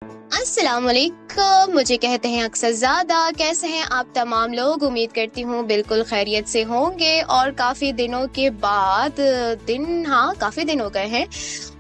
अस्सलाम वालेकुम। मुझे कहते हैं अक्सर ज़्यादा। कैसे हैं आप तमाम लोग? उम्मीद करती हूँ बिल्कुल खैरियत से होंगे। और काफ़ी दिनों के बाद काफ़ी दिन हो गए हैं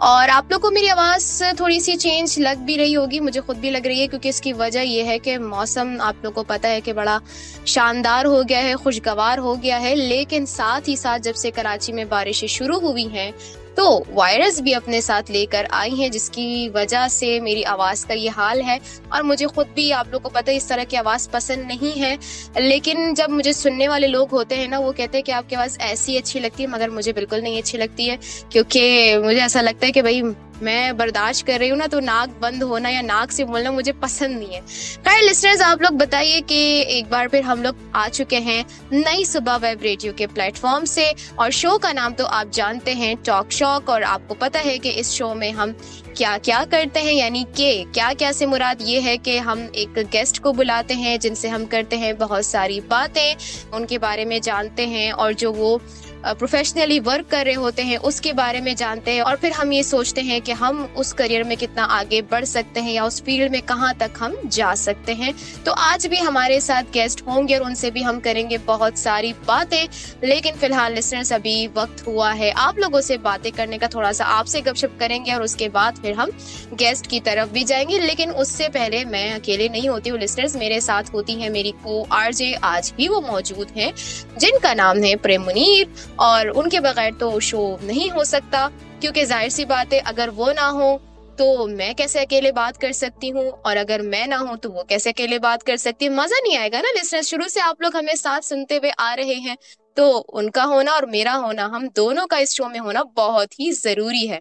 और आप लोग को मेरी आवाज़ थोड़ी सी चेंज लग भी रही होगी, मुझे खुद भी लग रही है, क्योंकि इसकी वजह ये है कि मौसम आप लोग को पता है कि बड़ा शानदार हो गया है, खुशगवार हो गया है। लेकिन साथ ही साथ जब से कराची में बारिशें शुरू हुई हैं तो वायरस भी अपने साथ लेकर आई हैं, जिसकी वजह से मेरी आवाज़ का ये हाल है। और मुझे खुद भी, आप लोग को पता है, इस तरह की आवाज़ पसंद नहीं है। लेकिन जब मुझे सुनने वाले लोग होते हैं ना, वो कहते हैं कि आपकी आवाज़ ऐसी अच्छी लगती है, मगर मुझे बिल्कुल नहीं अच्छी लगती है, क्योंकि मुझे ऐसा लगता है कि भाई मैं बर्दाश्त कर रही हूँ ना, तो नाक बंद होना या नाक से बोलना मुझे पसंद नहीं है। खैर लिस्टनर्स, आप लोग बताइए कि एक बार फिर हम लोग आ चुके हैं नई सुबह वेब रेडियो के प्लेटफॉर्म से, और शो का नाम तो आप जानते हैं, टॉक शॉक। और आपको पता है कि इस शो में हम क्या क्या करते हैं, यानी कि क्या क्या से मुराद ये है कि हम एक गेस्ट को बुलाते हैं जिनसे हम करते हैं बहुत सारी बातें, उनके बारे में जानते हैं, और जो वो प्रोफेशनली वर्क कर रहे होते हैं उसके बारे में जानते हैं। और फिर हम ये सोचते हैं कि हम उस करियर में कितना आगे बढ़ सकते हैं या उस फील्ड में कहाँ तक हम जा सकते हैं। तो आज भी हमारे साथ गेस्ट होंगे और उनसे भी हम करेंगे बहुत सारी बातें। लेकिन फिलहाल लिसनर्स, अभी वक्त हुआ है आप लोगों से बातें करने का, थोड़ा सा आपसे गपशप करेंगे और उसके बाद फिर हम गेस्ट की तरफ भी जाएंगे। लेकिन उससे पहले मैं अकेले नहीं होती हूँ लिसनर्स, मेरे साथ होती है मेरी को आरजे, आज भी वो मौजूद हैं, जिनका नाम है प्रेम मुनीर। और उनके बगैर तो शो नहीं हो सकता, क्योंकि जाहिर सी बात है, अगर वो ना हो तो मैं कैसे अकेले बात कर सकती हूँ, और अगर मैं ना हूँ तो वो कैसे अकेले बात कर सकती है। मजा नहीं आएगा ना लिसनर्स। शुरू से आप लोग हमें साथ सुनते हुए आ रहे हैं, तो उनका होना और मेरा होना, हम दोनों का इस शो में होना बहुत ही जरूरी है।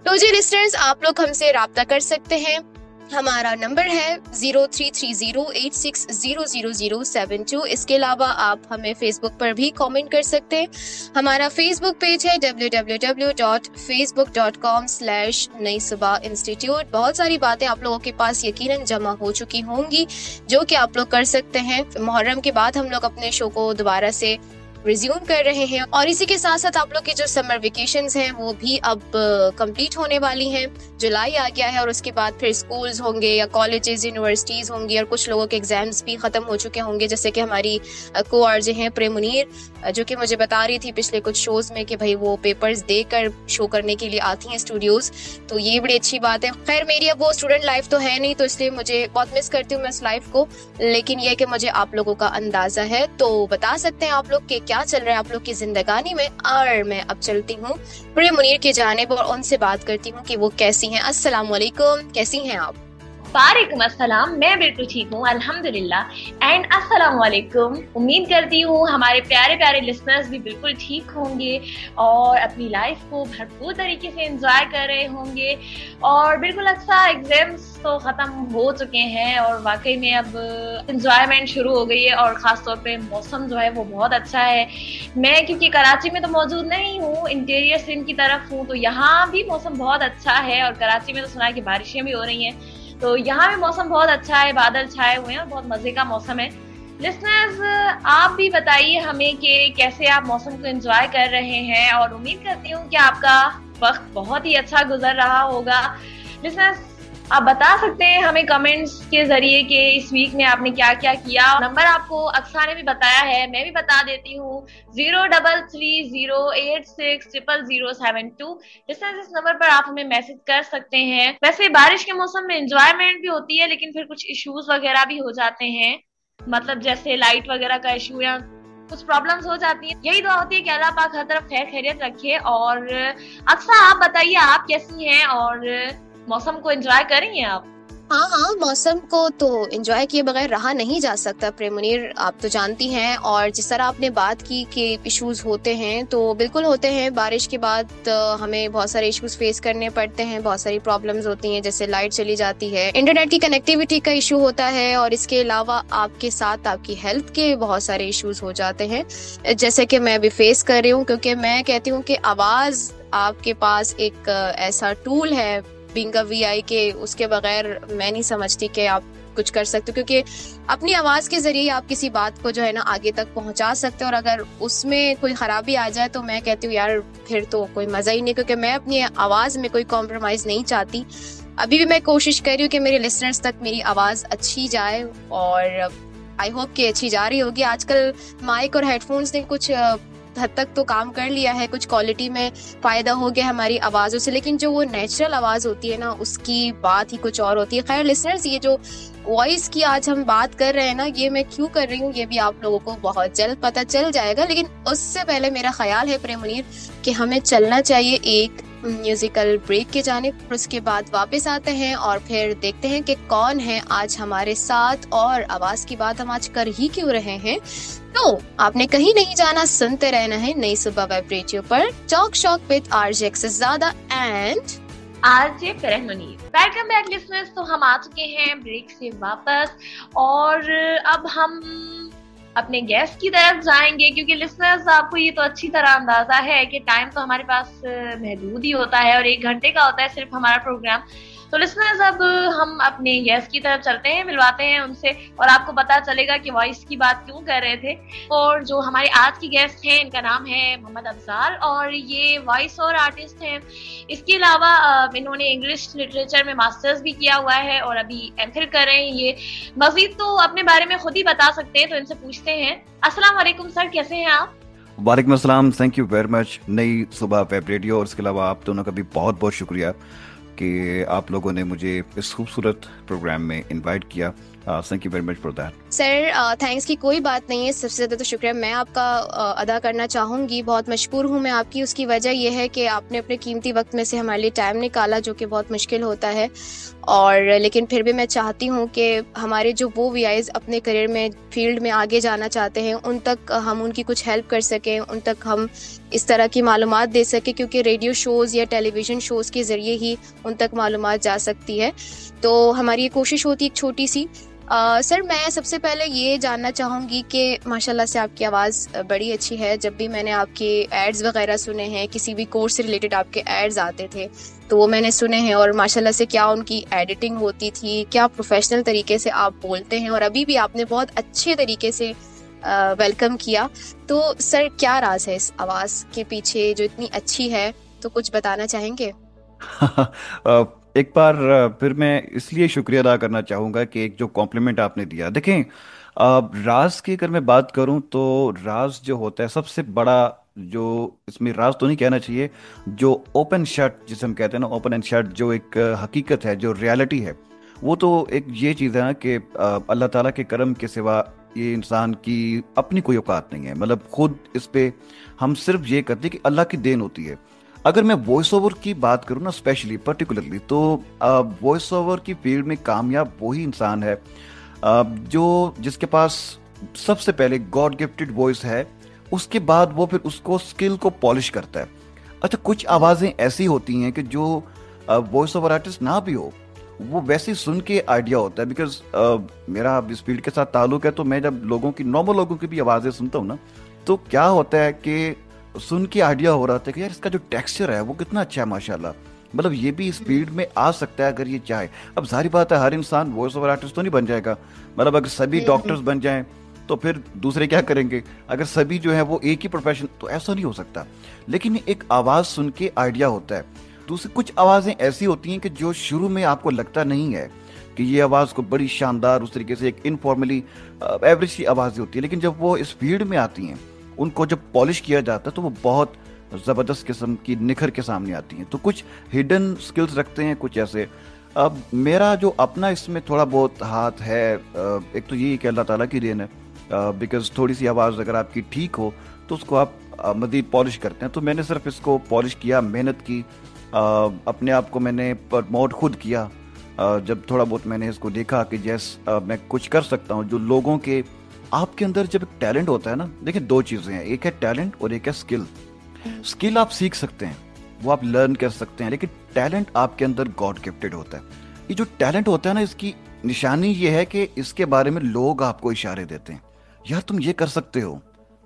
तो जी लिसनर्स, आप लोग हमसे राब्ता कर सकते हैं। हमारा नंबर है 033086000072। इसके अलावा आप हमें फेसबुक पर भी कमेंट कर सकते हैं। हमारा फेसबुक पेज है www.facebook.com/नई सुबह इंस्टीट्यूट। बहुत सारी बातें आप लोगों के पास यकीनन जमा हो चुकी होंगी जो कि आप लोग कर सकते हैं। मुहर्रम के बाद हम लोग अपने शो को दोबारा से रिज्यूम कर रहे हैं, और इसी के साथ साथ आप लोग की जो समर वेकेशंस हैं वो भी अब कंप्लीट होने वाली हैं। जुलाई आ गया है और उसके बाद फिर स्कूल्स होंगे या कॉलेजेस, यूनिवर्सिटीज होंगी, और कुछ लोगों के एग्जाम्स भी खत्म हो चुके होंगे। जैसे कि हमारी को आरजे हैं प्रेम मुनीर, जो कि मुझे बता रही थी पिछले कुछ शोज में कि भाई वो पेपर्स देकर शो करने के लिए आती हैं स्टूडियोज, तो ये बड़ी अच्छी बात है। खैर मेरी अब वो स्टूडेंट लाइफ तो है नहीं, तो इसलिए मुझे बहुत मिस करती हूँ मैं इस लाइफ को। लेकिन ये कि मुझे आप लोगों का अंदाजा है, तो बता सकते हैं आप लोग कि क्या चल रहा है आप लोग की जिंदगानी में। और मैं अब चलती हूँ प्रेम मुनीर की जानिब और उनसे बात करती हूँ कि वो कैसी हैं। अस्सलाम वालेकुम, कैसी हैं आप? वालेकुम अस्सलाम, मैं बिल्कुल ठीक हूँ अल्हम्दुलिल्लाह। एंड अस्सलाम वालेकुम, उम्मीद करती हूँ हमारे प्यारे प्यारे लिसनर्स भी बिल्कुल ठीक होंगे और अपनी लाइफ को भरपूर तरीके से एंजॉय कर रहे होंगे। और बिल्कुल अच्छा, एग्जाम्स तो ख़त्म हो चुके हैं और वाकई में अब एंजॉयमेंट शुरू हो गई है, और ख़ास तौर पे मौसम जो है वो बहुत अच्छा है। मैं क्योंकि कराची में तो मौजूद नहीं हूँ, इंटीरियर सिंध की तरफ हूँ, तो यहाँ भी मौसम बहुत अच्छा है। और कराची में तो सुना है कि बारिशें भी हो रही हैं, तो यहाँ भी मौसम बहुत अच्छा है, बादल छाए हुए हैं और बहुत मजे का मौसम है। लिसनर्स, आप भी बताइए हमें कि कैसे आप मौसम को एंजॉय कर रहे हैं, और उम्मीद करती हूँ कि आपका वक्त बहुत ही अच्छा गुजर रहा होगा। लिसनर्स, आप बता सकते हैं हमें कमेंट्स के जरिए कि इस वीक में आपने क्या क्या किया। नंबर आपको अक्सा ने भी बताया है, मैं भी बता देती हूँ, 0330860072। इस नंबर पर आप हमें मैसेज कर सकते हैं। वैसे बारिश के मौसम में एंजॉयमेंट भी होती है, लेकिन फिर कुछ इश्यूज वगैरह भी हो जाते हैं, मतलब जैसे लाइट वगैरह का इशू या कुछ प्रॉब्लम्स हो जाती है। यही दुआ होती है कि अल्लाह पाक हर तरफ खैर खैरियत रखे। और अक्सा, आप बताइए आप कैसी हैं और मौसम को एंजॉय करेंगे आप? हाँ, मौसम को तो एंजॉय किए बगैर रहा नहीं जा सकता प्रेम मुनीर, आप तो जानती हैं। और जिस तरह आपने बात की कि इश्यूज होते हैं, तो बिल्कुल होते हैं। बारिश के बाद हमें बहुत सारे इश्यूज फेस करने पड़ते हैं, बहुत सारी प्रॉब्लम्स होती हैं, जैसे लाइट चली जाती है, इंटरनेट की कनेक्टिविटी का इशू होता है, और इसके अलावा आपके साथ आपकी हेल्थ के बहुत सारे इश्यूज हो जाते हैं, जैसे कि मैं भी फेस कर रही हूँ। क्योंकि मैं कहती हूँ कि आवाज आपके पास एक ऐसा टूल है बीइंग अ वीआई के, उसके बगैर मैं नहीं समझती कि आप कुछ कर सकते हो, क्योंकि अपनी आवाज के जरिए आप किसी बात को जो है ना आगे तक पहुंचा सकते हो। और अगर उसमें कोई खराबी आ जाए तो मैं कहती हूँ यार फिर तो कोई मजा ही नहीं, क्योंकि मैं अपनी आवाज में कोई कॉम्प्रोमाइज नहीं चाहती। ابھی بھی میں کوشش کر رہی ہوں کہ میرے لسنرز تک میری آواز اچھی جائے، اور آئی ہوپ کہ اچھی جا رہی ہوگی. آج کل مائک اور ہیڈ فونس نے کچھ حد تک تو کام کر لیا ہے، کچھ کوالٹی میں فائدہ ہو گیا ہماری آوازوں سے، لیکن جو وہ نیچرل آواز ہوتی ہے نا اس کی بات ہی کچھ اور ہوتی ہے. خیر لسنرز، یہ جو وائس کی آج ہم بات کر رہے ہیں نا، یہ میں کیوں کر رہی ہوں یہ بھی آپ لوگوں کو بہت جلد پتہ چل جائے گا، لیکن اس سے پہلے میرا خیال ہے پریم منیر کہ ہمیں چلنا چاہیے ایک میوزیکل بریک کی جانب. اس کے بعد واپس آتے ہیں اور پھر دیکھتے ہیں کہ کون ہے آج ہمارے ساتھ، اور آواز کی بات ہم آج کر ہی کیوں رہے ہیں. تو آپ نے کہیں نہیں جانا، سنتے رہنا ہے نئی صبح ویب ریڈیو پر talk shock with R J اقصیزادہ اینڈ آج Farah Munir. Welcome back listeners. تو ہم آ چکے ہیں بریک سے واپس، اور اب ہم اپنے گیسٹ کی طرف جائیں گے، کیونکہ لسنرز آپ کو یہ تو اچھی طرح اندازہ ہے کہ ٹائم تو ہمارے پاس محدود ہی ہوتا ہے، اور 1 گھنٹے کا ہوتا ہے صرف ہمارا پروگرام. تو لسنرز اب ہم اپنے گیسٹ کی طرف چلتے ہیں، ملواتے ہیں ان سے، اور آپ کو پتا چلے گا کہ وائس کی بات کیوں کر رہے تھے. اور جو ہمارے آج کی گیسٹ ہیں ان کا نام ہے محمد افضال، اور یہ وائس اور آرٹسٹ ہیں. اس کے علاوہ انہوں نے انگلش لٹریچر میں ماسٹرز بھی کیا ہوا ہے، اور ابھی ایم فل کر رہے ہیں. یہ مزید تو اپنے بارے میں خود ہی بتا سکتے ہیں، تو ان سے پوچھتے ہیں. السلام علیکم سر، کیسے ہیں آپ؟ وعلیکم السلام. تھینک یو ویری مچ نئی صبح ویب ریڈیو، اور اس کے علاوہ آپ دونوں کا بھی بہت بہت شکریہ کہ آپ لوگوں نے مجھے اس خوبصورت پروگرام میں انوائٹ کیا. Thank you very much for that. Sir thanks کی کوئی بات نہیں ہے، سب سے زیادہ تو شکریہ میں آپ کا ادا کرنا چاہوں گی. بہت مشکور ہوں میں آپ کی. اس کی وجہ یہ ہے کہ آپ نے اپنے قیمتی وقت میں سے ہمارے لیے ٹائم نکالا، جو کہ بہت مشکل ہوتا ہے. اور لیکن پھر بھی میں چاہتی ہوں کہ ہمارے جو وہ وی آئیز اپنے کریئر میں فیلڈ میں آگے جانا چاہتے ہیں، ان تک ہم ان کی کچھ ہیلپ کر سکیں، ان تک ہم اس طرح کی معلومات دے سکیں، کیونکہ ریڈیو شوز یا ٹیلی ویژن شوز کے ذریعے ہی ان تک معلومات جا سکتی ہے. تو ہماری یہ کوشش ہوتی ہے ایک چھوٹی سی. سر میں سب سے پہلے یہ جاننا چاہوں گی کہ ماشاءاللہ سے آپ کی آواز بڑی اچھی ہے. جب بھی میں نے آپ کے ایڈز وغیرہ سنے ہیں، کسی بھی کورس سے ریلیٹڈ آپ کے ایڈز آتے تھے تو وہ میں نے سنے ہیں، اور ماشاءاللہ سے کیا ان کی ایڈیٹنگ ہوتی تھی، کیا پروفیشنل طریقے سے آپ بولتے ہیں، اور ابھی بھی آپ نے بہت اچھے طریقے سے ویلکم کیا. تو سر کیا راز ہے اس آواز کے پیچھے جو اتنی اچھی ہے؟ تو کچھ بتانا چاہیں گے؟ ایک بار پھر میں اس لیے شکریہ ادا کرنا چاہوں گا کہ ایک جو کمپلیمنٹ آپ نے دیا. دیکھیں راز کی اگر میں بات کروں تو راز جو ہوتا ہے سب سے بڑا، جو اس میں راز تو نہیں کہنا چاہیے، جو اوپن شٹ جسے ہم کہتے ہیں نا، اوپن اینڈ شٹ، جو ایک حقیقت ہے، جو ریالٹی ہے، وہ تو ایک یہ چیز ہے نا کہ اللہ تعالیٰ کے کرم کے سوا یہ انسان کی اپنی کوئی اوقات نہیں ہے. مطلب خود اس پہ ہم صرف یہ کرتے کہ اللہ کی دین ہوتی ہے. اگر میں وائس اوور کی بات کروں نا اسپیشلی پرٹیکولرلی، تو وائس اوور کی فیلڈ میں کامیاب وہی انسان ہے جس کے پاس سب سے پہلے گاڈ گفٹڈ وائس ہے، اس کے بعد وہ پھر اس کو اسکل کو پالش کرتا ہے. اچھا کچھ آوازیں ایسی ہوتی ہیں کہ جو وائس اوور آرٹسٹ نہ بھی ہو، وہ ویسے سن کے آئیڈیا ہوتا ہے. بیکاز میرا اس فیلڈ کے ساتھ تعلق ہے، تو میں جب لوگوں کی نارمل لوگوں کی بھی آوازیں سنتا ہوں نا، تو کیا ہوتا ہے کہ سن کے آئیڈیا ہو رہا تھا کہ یار اس کا جو ٹیکسچر ہے وہ کتنا اچھا ہے ماشاءاللہ. مطلب یہ بھی اس فیلڈ میں آ سکتا ہے اگر یہ چاہے. اب ظاہری بات ہے ہر انسان وائس اوور آرٹسٹ تو نہیں بن جائے گا. مطلب اگر سبھی ڈاکٹرز بن جائیں تو پھر دوسرے کیا کریں گے؟ اگر سبھی جو ہے وہ ایک ہی پروفیشن، تو ایسا نہیں ہو سکتا. لیکن ایک آواز سن کے آئیڈیا ہوتا ہے. دوسری کچھ آوازیں ایسی ہوتی ہیں کہ جو شروع میں آپ کو لگتا نہیں ہے کہ یہ آواز کو بڑی شاندار، اس طریقے سے ایک انفارملی ایوریج سی آوازیں ہوتی ہیں، لیکن جب وہ اس فیلڈ میں آتی ہیں، ان کو جب پالش کیا جاتا ہے تو وہ بہت زبردست قسم کی نکھر کے سامنے آتی ہیں. تو کچھ ہڈن سکلز رکھتے ہیں کچھ ایسے. اب میرا جو اپنا اس میں تھوڑا بہت ہاتھ ہے، ایک تو یہی کہ اللہ تعالیٰ کی دین ہے، بیکاز تھوڑی سی آواز اگر آپ کی ٹھیک ہو تو اس کو آپ مزید پالش کرتے ہیں. تو میں نے صرف اس کو پالش کیا، محنت کی، اپنے آپ کو میں نے پروموٹ خود کیا. جب تھوڑا بہت میں نے اس کو دیکھا کہ جیس میں کچھ کر سکتا ہوں جو لوگوں کے، آپ کے اندر جب ایک ٹیلنٹ ہوتا ہے نا، دیکھیں دو چیزیں ہیں، ایک ہے ٹیلنٹ اور ایک ہے اسکل. اسکل آپ سیکھ سکتے ہیں، وہ آپ لرن کر سکتے ہیں، لیکن ٹیلنٹ آپ کے اندر گاڈ گفٹڈ ہوتا ہے. یہ جو ٹیلنٹ ہوتا ہے نا، اس کی نشانی یہ ہے کہ اس کے بارے میں لوگ آپ کو اشارے دیتے ہیں، یار تم یہ کر سکتے ہو.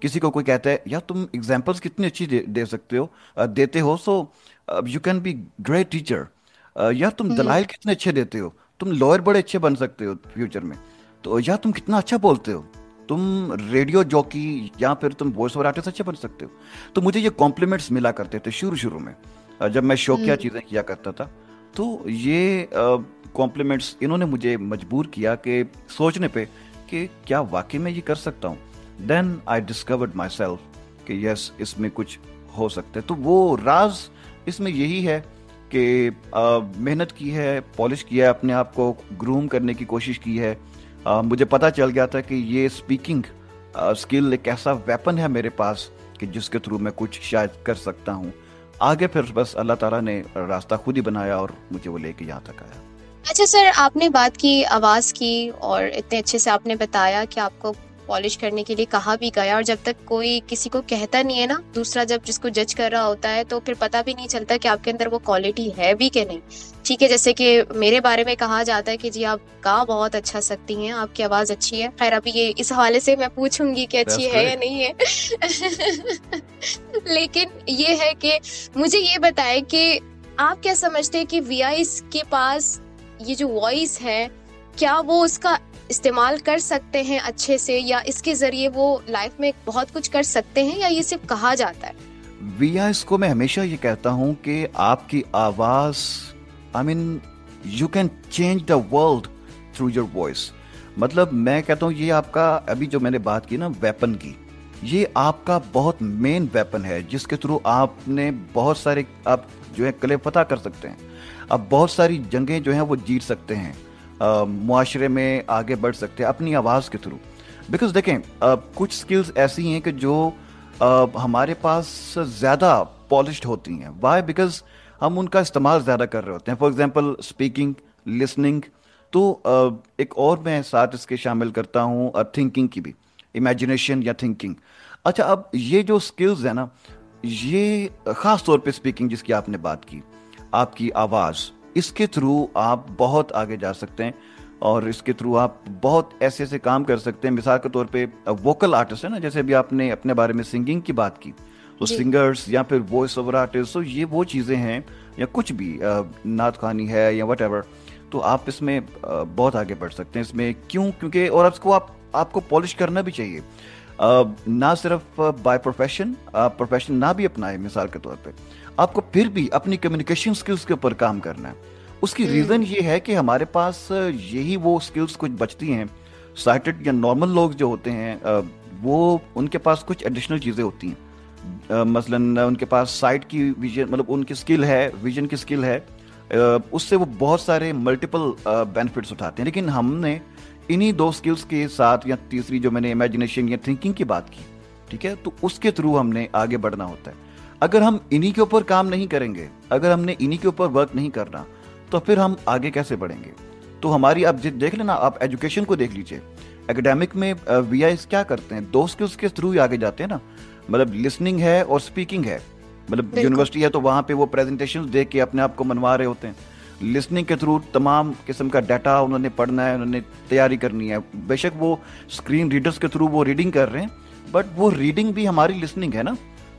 کسی کو کوئی کہتا ہے یار تم ایگزامپلس کتنی اچھی دے سکتے ہو، دیتے ہو، so you can be great teacher. یار تم دلائل کتنے اچھے دیتے ہو، تم لائر بڑے اچھے بن سکتے ہو فیوچر میں. تو یار تم کتنا اچھا بولتے ہو، تم ریڈیو جوکی یا پھر تم وائس اوور آرٹسٹ اچھے بن سکتے ہو. تو مجھے یہ کمپلیمنٹس ملا کرتے تھے شروع میں جب میں شوقیہ چیزیں کیا کرتا تھا. तो ये कॉम्प्लीमेंट्स इन्होंने मुझे मजबूर किया कि सोचने पे कि क्या वाकई में ये कर सकता हूँ. Then I discovered myself कि यस, इसमें कुछ हो सकता है. तो वो राज इसमें यही है कि मेहनत की है, पॉलिश किया है, अपने आप को ग्रूम करने की कोशिश की है. मुझे पता चल गया था कि ये स्पीकिंग स्किल एक ऐसा वेपन है मेरे पास कि जिसके थ्रू मैं कुछ शायद कर सकता हूँ. आगे फिर बस अल्लाह ताला ने रास्ता खुद ही बनाया और मुझे वो लेके यहाँ तक आया. अच्छा सर, आपने बात की आवाज़ की और इतने अच्छे से आपने बताया कि आपको पॉलिश करने के लिए कहा भी गया, और जब तक कोई किसी को कहता नहीं है ना, दूसरा जब जिसको जज कर रहा होता है, तो फिर पता भी नहीं चलता कि आपके अंदर वो क्वालिटी है भी कि नहीं. ठीक है, जैसे कि मेरे बारे में कहा जाता है कि जी आप गा बहुत अच्छा सकती हैं, आपकी आवाज़ अच्छी है. खैर अभी ये इस हवाले से मैं पूछूंगी कि अच्छी है या नहीं है. लेकिन ये है कि मुझे ये बताएं कि आप क्या समझते हैं कि वीआईस के पास ये जो वॉइस है, क्या वो उसका इस्तेमाल कर सकते हैं अच्छे से, या इसके जरिए वो लाइफ में बहुत कुछ कर सकते हैं, या ये सिर्फ कहा जाता है? वीआईएस को मैं हमेशा ये कहता हूँ कि आपकी आवाज, I mean you can change the world through your voice. मतलब मैं कहता हूँ ये आपका, अभी जो मैंने बात की ना वेपन की, ये आपका बहुत मेन वेपन है जिसके थ्रू आपने बहुत सारे, आप जो है कले फतह कर सकते हैं. आप बहुत सारी जंगें जो हैं वो जीत सकते हैं, मुआशरे में आगे बढ़ सकते हैं अपनी आवाज़ के थ्रू. बिकॉज देखें कुछ स्किल्स ऐसी हैं कि जो हमारे पास ज़्यादा पॉलिश्ड होती हैं. वाई? बिकॉज हम उनका इस्तेमाल ज़्यादा कर रहे होते हैं. For example speaking, listening. तो एक और मैं साथ इसके शामिल करता हूँ थिंकिंग की भी, इमेजिनेशन या थिंकिंग. अच्छा, अब ये जो स्किल्स हैं ना, ये ख़ास तौर पे स्पीकिंग जिसकी आपने बात की, आपकी आवाज़, इसके थ्रू आप बहुत आगे जा सकते हैं और इसके थ्रू आप बहुत ऐसे ऐसे काम कर सकते हैं. मिसाल के तौर पे वोकल आर्टिस्ट है ना, जैसे अभी आपने अपने बारे में सिंगिंग की बात की, तो सिंगर्स या फिर वॉइस ओवर आर्टिस्ट, तो ये वो चीज़ें हैं, या कुछ भी नात खानी है या वट एवर, तो आप इसमें बहुत आगे बढ़ सकते हैं इसमें. क्यों? क्योंकि और इसको आपको पॉलिश करना भी चाहिए, ना सिर्फ बाय प्रोफेशन, प्रोफेशन ना भी अपनाए. मिसाल के तौर पे आपको फिर भी अपनी कम्युनिकेशन स्किल्स के ऊपर काम करना है. उसकी रीज़न ये है कि हमारे पास यही वो स्किल्स कुछ बचती हैं. साइटेड या नॉर्मल लोग जो होते हैं वो उनके पास कुछ एडिशनल चीज़ें होती हैं. मसलन उनके पास साइट की विजन, मतलब उनकी स्किल है, विजन की स्किल है, उससे वो बहुत सारे मल्टीपल बेनिफिट्स उठाते हैं. लेकिन हमने इन्हीं दो स्किल्स के साथ, या तीसरी जो मैंने इमेजिनेशन या थिंकिंग की बात की, ठीक है, तो उसके थ्रू हमने आगे बढ़ना होता है. अगर हम इन्हीं के ऊपर काम नहीं करेंगे, अगर हमने इन्हीं के ऊपर वर्क नहीं करना, तो फिर हम आगे कैसे बढ़ेंगे? तो हमारी, आप देख लेना, आप एजुकेशन को देख लीजिए. एकेडमिक में वीआईएस क्या करते हैं? दो स्किल्स के थ्रू ही आगे जाते हैं ना. मतलब लिसनिंग है और स्पीकिंग है. मतलब यूनिवर्सिटी है तो वहाँ पे वो प्रेजेंटेशंस देख के अपने आप को मनवा रहे होते हैं. लिसनिंग के थ्रू तमाम किस्म का डाटा उन्होंने पढ़ना है, उन्होंने तैयारी करनी है. बेशक वो स्क्रीन रीडर्स के थ्रू वो रीडिंग कर रहे हैं, बट वो रीडिंग भी हमारी लिसनिंग है ना.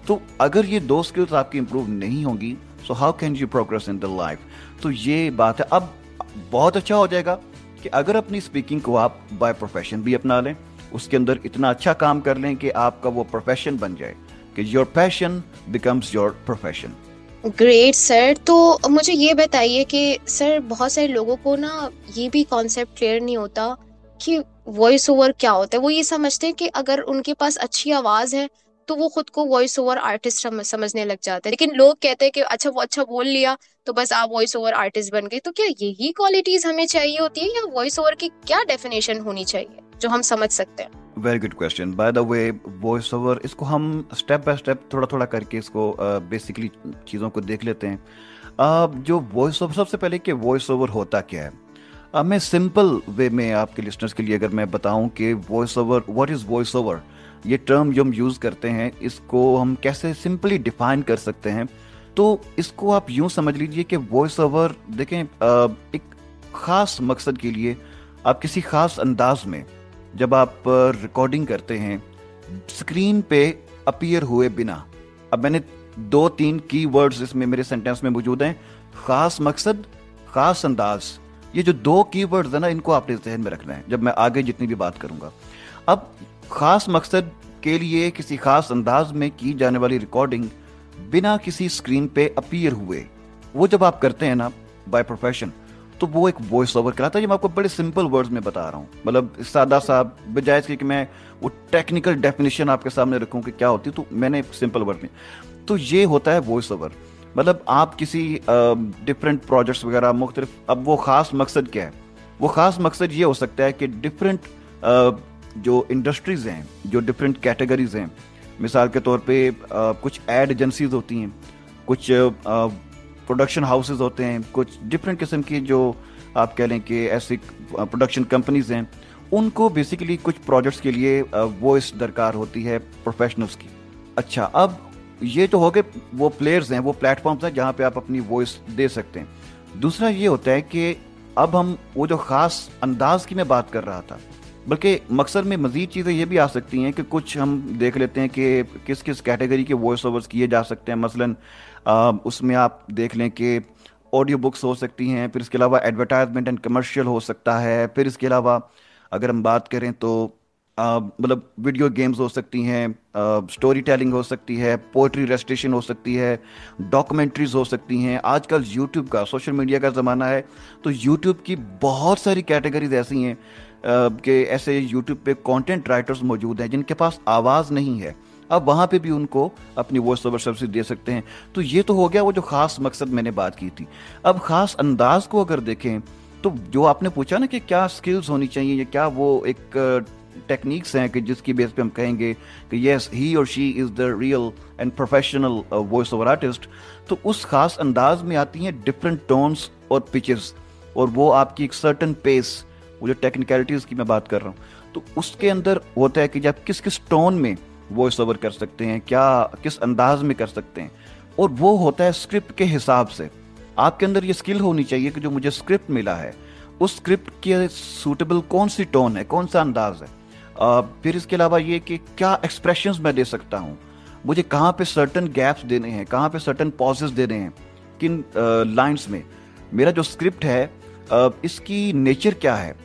तो अगर ये दो स्किल्स आपकी इंप्रूव नहीं होंगी, so how can you progress in the life? तो ये बात है. अब बहुत अच्छा हो जाएगा कि अगर अपनी स्पीकिंग को आप बाय प्रोफेशन भी अपना लें, उसके अंदर इतना अच्छा काम कर लें कि आपका वो प्रोफेशन बन जाए, कि your passion becomes your profession. Great sir. तो मुझे ये बताइए कि सर बहुत सारे लोगों को ना ये भी कॉन्सेप्ट क्लियर नहीं होता कि वॉइस ओवर क्या होता है. वो ये समझते हैं कि अगर उनके पास अच्छी आवाज़ है तो वो खुद को वॉइस ओवर आर्टिस्ट समझने लग जाते हैं. लेकिन लोग कहते हैं कि अच्छा वो अच्छा बोल लिया तो बस आप वॉइस ओवर आर्टिस्ट बन गए. तो क्या यही क्वालिटीज हमें चाहिए होती है, या वॉइस ओवर की क्या डेफिनेशन होनी चाहिए जो हम समझ सकते हैं? Very good question. By the way, voice over, इसको हम स्टेप बाय स्टेप थोड़ा थोड़ा करके इसको बेसिकली चीज़ों को देख लेते हैं. जो वॉइस ओवर, सबसे पहले कि वॉइस ओवर होता क्या है. मैं सिंपल वे में आपके लिसनर्स के लिए अगर मैं बताऊं कि voice over, what is voice over, ये टर्म जो हम यूज़ करते हैं, इसको हम कैसे सिंपली डिफाइन कर सकते हैं. तो इसको आप यूँ समझ लीजिए कि वॉइस ओवर, देखें, एक ख़ास मकसद के लिए आप किसी ख़ास अंदाज में जब आप रिकॉर्डिंग करते हैं, स्क्रीन पे अपीयर हुए बिना, अब मैंने 2-3 की वर्ड्स इसमें मेरे सेंटेंस में मौजूद हैं, ख़ास मकसद, ख़ास अंदाज. ये जो 2 की वर्ड्स है ना, इनको आपने ज़हन में रखना है जब मैं आगे जितनी भी बात करूँगा. अब ख़ास मकसद के लिए किसी ख़ास अंदाज में की जाने वाली रिकॉर्डिंग बिना किसी स्क्रीन पे अपीयर हुए, वो जब आप करते हैं ना, बाय प्रोफेशन, तो वो एक वॉइस ओवर कहलाता है। ये मैं आपको बड़े सिंपल वर्ड्स में बता रहा हूँ, मतलब सादा सा, बजाय इसके कि मैं वो टेक्निकल डेफिनेशन आपके सामने रखूँ कि क्या होती है, तो मैंने सिंपल वर्ड में, तो ये होता है वॉइस ओवर। मतलब आप किसी डिफरेंट प्रोजेक्ट्स वगैरह मुख्तलिफ, अब वो ख़ास मकसद क्या है, वो ख़ास मकसद ये हो सकता है कि डिफरेंट जो इंडस्ट्रीज़ हैं, जो डिफरेंट कैटेगरीज हैं, मिसाल के तौर पे कुछ एड एजेंसीज होती हैं, कुछ प्रोडक्शन हाउसेज होते हैं, कुछ डिफरेंट किस्म की जो आप कह लें कि ऐसी प्रोडक्शन कंपनीज हैं, उनको बेसिकली कुछ प्रोजेक्ट्स के लिए वॉइस दरकार होती है प्रोफेशनल्स की। अच्छा, अब ये तो हो गए वो प्लेयर्स हैं, वो प्लेटफॉर्म्स हैं जहाँ पे आप अपनी वॉइस दे सकते हैं। दूसरा ये होता है कि अब हम वो जो ख़ास अंदाज की मैं बात कर रहा था, बल्कि मकसद में मज़ीद चीज़ें ये भी आ सकती हैं कि कुछ हम देख लेते हैं कि किस किस कैटेगरी के वॉइस ओवर्स किए जा सकते हैं। मसलन उसमें आप देख लें कि ऑडियो बुक्स हो सकती हैं, फिर इसके अलावा एडवर्टाइजमेंट एंड कमर्शियल हो सकता है, फिर इसके अलावा अगर हम बात करें तो मतलब वीडियो गेम्स हो सकती हैं, स्टोरी टेलिंग हो सकती है, पोइट्री रेसिटेशन हो सकती है, डॉक्यूमेंट्रीज हो सकती हैं। आजकल यूट्यूब का, सोशल मीडिया का ज़माना है, तो यूट्यूब की बहुत सारी कैटेगरीज ऐसी हैं कि ऐसे यूट्यूब पे कंटेंट राइटर्स मौजूद हैं जिनके पास आवाज़ नहीं है, अब वहाँ पे भी उनको अपनी वॉइस ओवर सर्विस दे सकते हैं। तो ये तो हो गया वो जो ख़ास मकसद मैंने बात की थी। अब ख़ास अंदाज को अगर देखें तो जो आपने पूछा ना कि क्या स्किल्स होनी चाहिए या क्या वो एक टेक्निक्स हैं कि जिसकी बेस पे हम कहेंगे कि यस ही और she is the real and professional voice over artist, तो उस ख़ास अंदाज में आती हैं डिफरेंट टोन्स और पिचेस, और वो आपकी एक सर्टन पेस, वो जो टेक्निकलिटीज़ की मैं बात कर रहा हूँ, तो उसके अंदर होता है कि जब किस किस टोन में वॉइस ओवर कर सकते हैं, क्या किस अंदाज में कर सकते हैं, और वो होता है स्क्रिप्ट के हिसाब से। आपके अंदर ये स्किल होनी चाहिए कि जो मुझे स्क्रिप्ट मिला है उस स्क्रिप्ट के सूटेबल कौन सी टोन है, कौन सा अंदाज है। फिर इसके अलावा ये कि क्या एक्सप्रेशंस मैं दे सकता हूँ, मुझे कहाँ पे सर्टन गैप्स देने हैं, कहाँ पे सर्टन पॉजेस देने हैं, किन लाइंस में। मेरा जो स्क्रिप्ट है इसकी नेचर क्या है,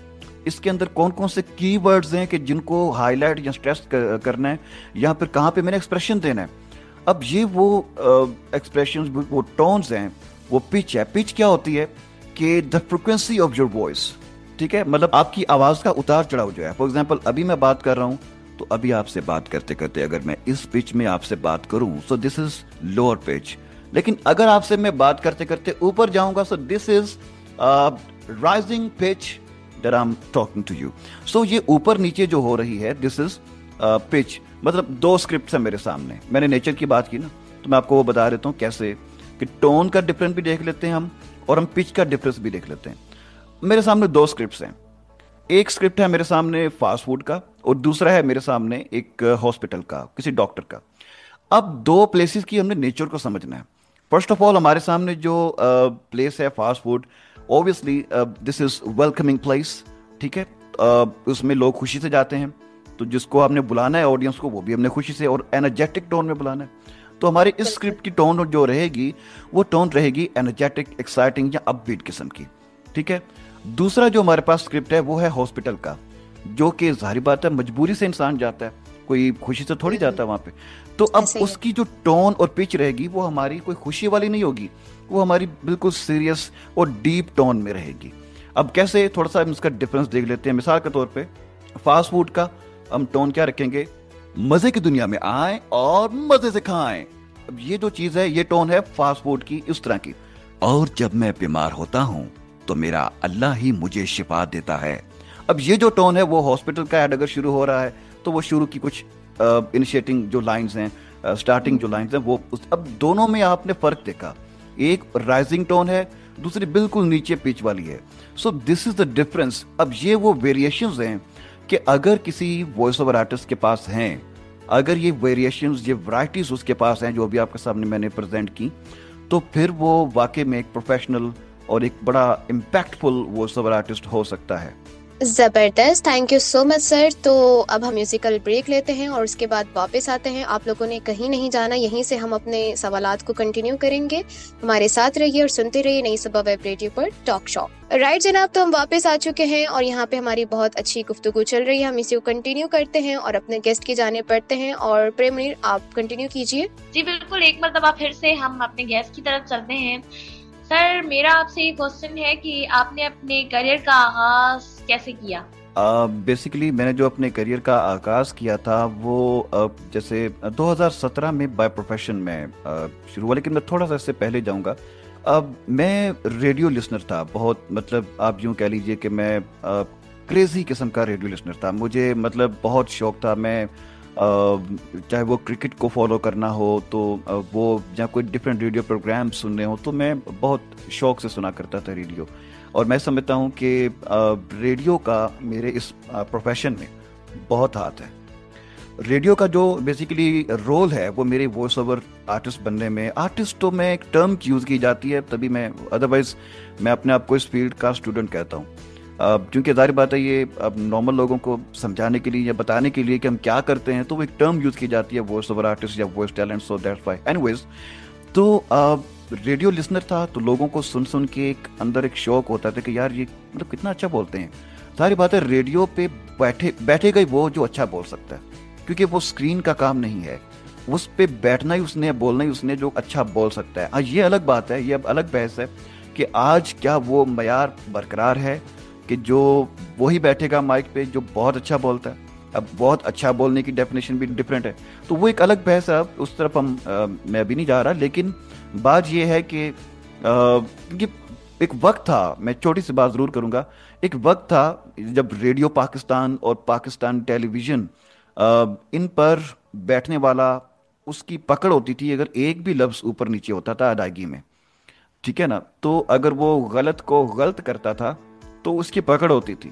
इसके अंदर कौन कौन से कीवर्ड्स हैं कि जिनको हाईलाइट या स्ट्रेस करना है, या फिर कहाँ पे मैंने एक्सप्रेशन देना है। अब ये वो एक्सप्रेशंस, वो टोन्स हैं, वो पिच है। पिच क्या होती है कि the frequency of your voice, ठीक है, मतलब आपकी आवाज़ का उतार चढ़ाव जो है। फॉर एग्जाम्पल अभी मैं बात कर रहा हूँ, तो अभी आपसे बात करते करते अगर मैं इस पिच में आपसे बात करूँ, so this is lower pitch, लेकिन अगर आपसे मैं बात करते करते ऊपर जाऊंगा, so this is rising pitch that I'm talking to you. So ये ऊपर नीचे जो हो रही है, this is pitch। मतलब दो स्क्रिप्ट है मेरे सामने, मैंने नेचर की बात की ना, तो मैं आपको वो बता देता हूँ कैसे कि टोन का डिफरेंस भी देख लेते हैं हम, और हम पिच का डिफरेंस भी देख लेते हैं। मेरे सामने दो स्क्रिप्ट्स हैं, एक स्क्रिप्ट है मेरे सामने फास्ट फूड का, और दूसरा है मेरे सामने एक हॉस्पिटल का, किसी डॉक्टर का। अब दो प्लेसेस की हमने नेचर को समझना है। फर्स्ट ऑफ ऑल हमारे सामने जो प्लेस है fast food, obviously this is welcoming place, ठीक है, उसमें लोग खुशी से जाते हैं, तो जिसको आपने बुलाना है ऑडियंस को, वो भी हमने खुशी से और एनर्जेटिक टोन में बुलाना है। तो हमारे इस स्क्रिप्ट की टोन जो रहेगी, वो टोन रहेगी एनर्जेटिक, एक्साइटिंग या अपबीट किस्म की, ठीक है। दूसरा जो हमारे पास स्क्रिप्ट है वो है हॉस्पिटल का, जो कि जाहिर बात है मजबूरी से इंसान जाता है, कोई खुशी से थोड़ी जाता है वहाँ पे। तो अब उसकी जो टोन और पिच रहेगी वो हमारी कोई खुशी वाली नहीं होगी, वो हमारी बिल्कुल सीरियस और डीप टोन में रहेगी। अब कैसे, थोड़ा सा हम इसका डिफरेंस देख लेते हैं। मिसाल के तौर पे फास्ट फूड का हम टोन क्या रखेंगे, मजे की दुनिया में आए और मजे से खाएं। अब ये जो चीज है, ये टोन है फास्ट फूड की इस तरह की। और जब मैं बीमार होता हूँ तो मेरा अल्लाह ही मुझे शिफा देता है। अब ये जो टोन है वो हॉस्पिटल का ऐड अगर शुरू हो रहा है तो वो शुरू की कुछ इनिशिएटिंग जो लाइंस हैं, स्टार्टिंग जो लाइंस हैं वो अब दोनों में आपने फर्क देखा, एक राइजिंग टोन है, दूसरी बिल्कुल नीचे पिच वाली है। So this is the difference. अब ये वो वेरिएशंस हैं कि अगर किसी वॉइस ओवर आर्टिस्ट के पास हैं, अगर ये वेरिएशंस, ये वैरायटीज उसके पास हैं जो अभी आपके सामने मैंने प्रेजेंट की, तो फिर वो वाकई में एक प्रोफेशनल और एक बड़ा इम्पैक्टफुल वॉइस ओवर आर्टिस्ट हो सकता है। जबरदस्त, thank you so much sir. तो अब हम म्यूजिकल ब्रेक लेते हैं और उसके बाद वापस आते हैं। आप लोगों ने कहीं नहीं जाना, यहीं से हम अपने सवालात को कंटिन्यू करेंगे। हमारे साथ रहिए और सुनते रहिए नई सुबह वेब रेडियो पर टॉक शो। राइट जनाब, तो हम वापस आ चुके हैं और यहाँ पे हमारी बहुत अच्छी गुफ्तगू चल रही है। हम इसी को कंटिन्यू करते हैं और अपने गेस्ट की जानिब बढ़ते हैं। और प्रेम मुनीर, आप कंटिन्यू कीजिए। जी बिल्कुल, एक मरतबा फिर से हम अपने गेस्ट की तरफ चलते हैं। سر میرا آپ سے یہ کوشچن ہے کہ آپ نے اپنے کریئر کا آغاز کیسے کیا؟ بیسیکلی میں نے جو اپنے کریئر کا آغاز کیا تھا وہ جیسے 2017 میں بائی پروفیشن میں شروع ہوا، لیکن میں تھوڑا سا اس سے پہلے جاؤں گا. اب میں ریڈیو لسنر تھا بہت، مطلب آپ یوں کہہ لیجئے کہ میں کریزی قسم کا ریڈیو لسنر تھا. مجھے مطلب بہت شوق تھا. میں چاہے وہ کرکٹ کو فالو کرنا ہو تو وہ یا کوئی ڈفرینٹ ریڈیو پروگرام سننے ہوں تو میں بہت شوق سے سنا کرتا تھا ریڈیو. اور میں سمجھتا ہوں کہ ریڈیو کا میرے اس پروفیشن میں بہت ہاتھ ہے. ریڈیو کا جو بیسیکلی رول ہے وہ میرے وائس اوور آرٹسٹ بننے میں، آرٹسٹ تو میں ایک ٹرم یوز کی جاتی ہے تبھی میں، ادروائز میں اپنے آپ کو اس فیلڈ کا اسٹوڈنٹ کہتا ہوں. کیونکہ ظاہر بات ہے یہ اب نارمل لوگوں کو سمجھانے کے لیے یا بتانے کے لیے کہ ہم کیا کرتے ہیں تو وہ ایک ٹرم یوز کی جاتی ہے وائس اوور آرٹسٹ یا voice talent. So that's why anyways. تو ریڈیو لسنر تھا تو لوگوں کو سن سن کے ایک اندر ایک شوق ہوتا تھا کہ یار یہ مطلب کتنا اچھا بولتے ہیں. ظاہر بات ہے ریڈیو پہ بیٹھے گئی وہ جو اچھا بول سکتا ہے، کیونکہ وہ اسکرین کا کام نہیں ہے، اس پہ بیٹھنا ہی اس نے، بولنا ہی اس نے جو اچھا بول سکتا ہے. یہ الگ بات ہے، یہ اب الگ بحث ہے کہ آج کیا وہ معیار برقرار ہے کہ جو وہی بیٹھے گا مائک پہ جو بہت اچھا بولتا ہے. اب بہت اچھا بولنے کی ڈیفینیشن بھی ڈفرینٹ ہے، تو وہ ایک الگ بحث ہے. اب اس طرف میں ابھی نہیں جا رہا، لیکن بات یہ ہے کہ ایک وقت تھا، میں چھوٹی سی بات ضرور کروں گا، ایک وقت تھا جب ریڈیو پاکستان اور پاکستان ٹیلی ویژن ان پر بیٹھنے والا اس کی پکڑ ہوتی تھی. اگر ایک بھی لفظ اوپر نیچے ہوتا تھا ادائیگی میں، ٹھیک ہے نا، تو اگر وہ غلط کو غلط کرتا تھا تو اس کی پکڑ ہوتی تھی،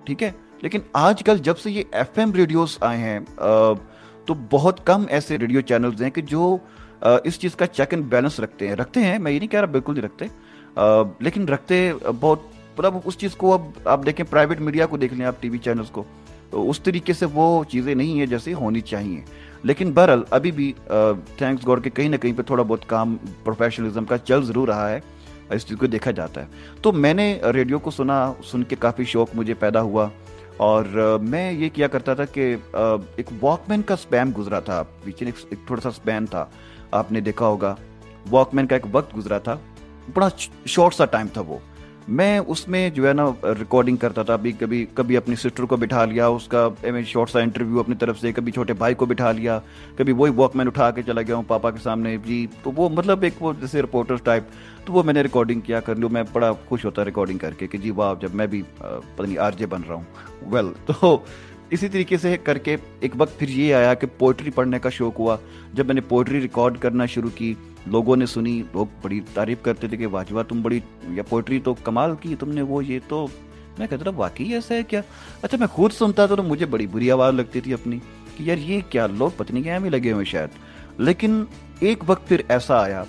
ٹھیک ہے. لیکن آج کل جب سے یہ ایف ایم ریڈیوز آئے ہیں تو بہت کم ایسے ریڈیو چینلز ہیں کہ جو اس چیز کا چیک اینڈ بیلنس رکھتے ہیں. میں یہ نہیں کہہ رہا بالکل نہیں رکھتے، لیکن رکھتے بہت. مطلب اس چیز کو اب آپ دیکھیں، پرائیویٹ میڈیا کو دیکھ لیں آپ، ٹی وی چینلز کو، تو اس طریقے سے وہ چیزیں نہیں ہیں جیسے ہونی چاہیے. لیکن بہرحال ابھی بھی تھینکس گاڈ کہ کہیں نہ کہیں پہ تھوڑا بہت کام پروفیشنلزم کا چل ضرور رہا ہے، اس چیز کو دیکھا جاتا ہے. تو میں نے ریڈیو کو سن کے کافی شوق مجھے پیدا ہوا، اور میں یہ کیا کرتا تھا کہ ایک واک مین کا اسپیم گزرا تھا پیچھے، ایک تھوڑا سا اسپیم تھا، آپ نے دیکھا ہوگا واک مین کا ایک وقت گزرا تھا، بڑا شارٹ سا ٹائم تھا وہ. میں اس میں جو ہے نا ریکارڈنگ کرتا تھا. کبھی اپنی سسٹر کو بٹھا لیا، اس کا شارٹ سا انٹرویو اپنی طرف سے، کبھی چھوٹے بھائی کو بٹھا لیا، کبھی وہی واک مین اٹھا کے چلا گیا ہوں پاپا کے سامنے جی. تو وہ مطلب ایک وہ جیسے رپورٹر ٹائپ، تو وہ میں نے ریکارڈنگ کیا کر لوں. میں بڑا خوش ہوتا ریکارڈنگ کر کے کہ جی واہ، جب میں بھی پتہ نہیں آر جے بن رہا ہوں. تو اسی طریقے سے کر کے ایک وقت پھر یہ آیا کہ پوئٹری پڑھنے کا شوق ہوا. جب میں نے پوئٹری ریکارڈ کرنا شروع کی، لوگوں نے سنی، لوگ بڑی تعریف کرتے تھے کہ واجبہ تم بڑی، یا پوئٹری تو کمال کی تم نے، وہ یہ. تو میں کہتا تھا واقعی ایسا ہے کیا؟ اچھا میں خود سنتا تھا تو مجھے بڑی بری آواز لگتی تھی اپنی کہ یار یہ کیا، لوگ پتہ نہیں کیا ہمیں لگے ہوئے شاید. لیکن ایک وقت پھر ایسا آیا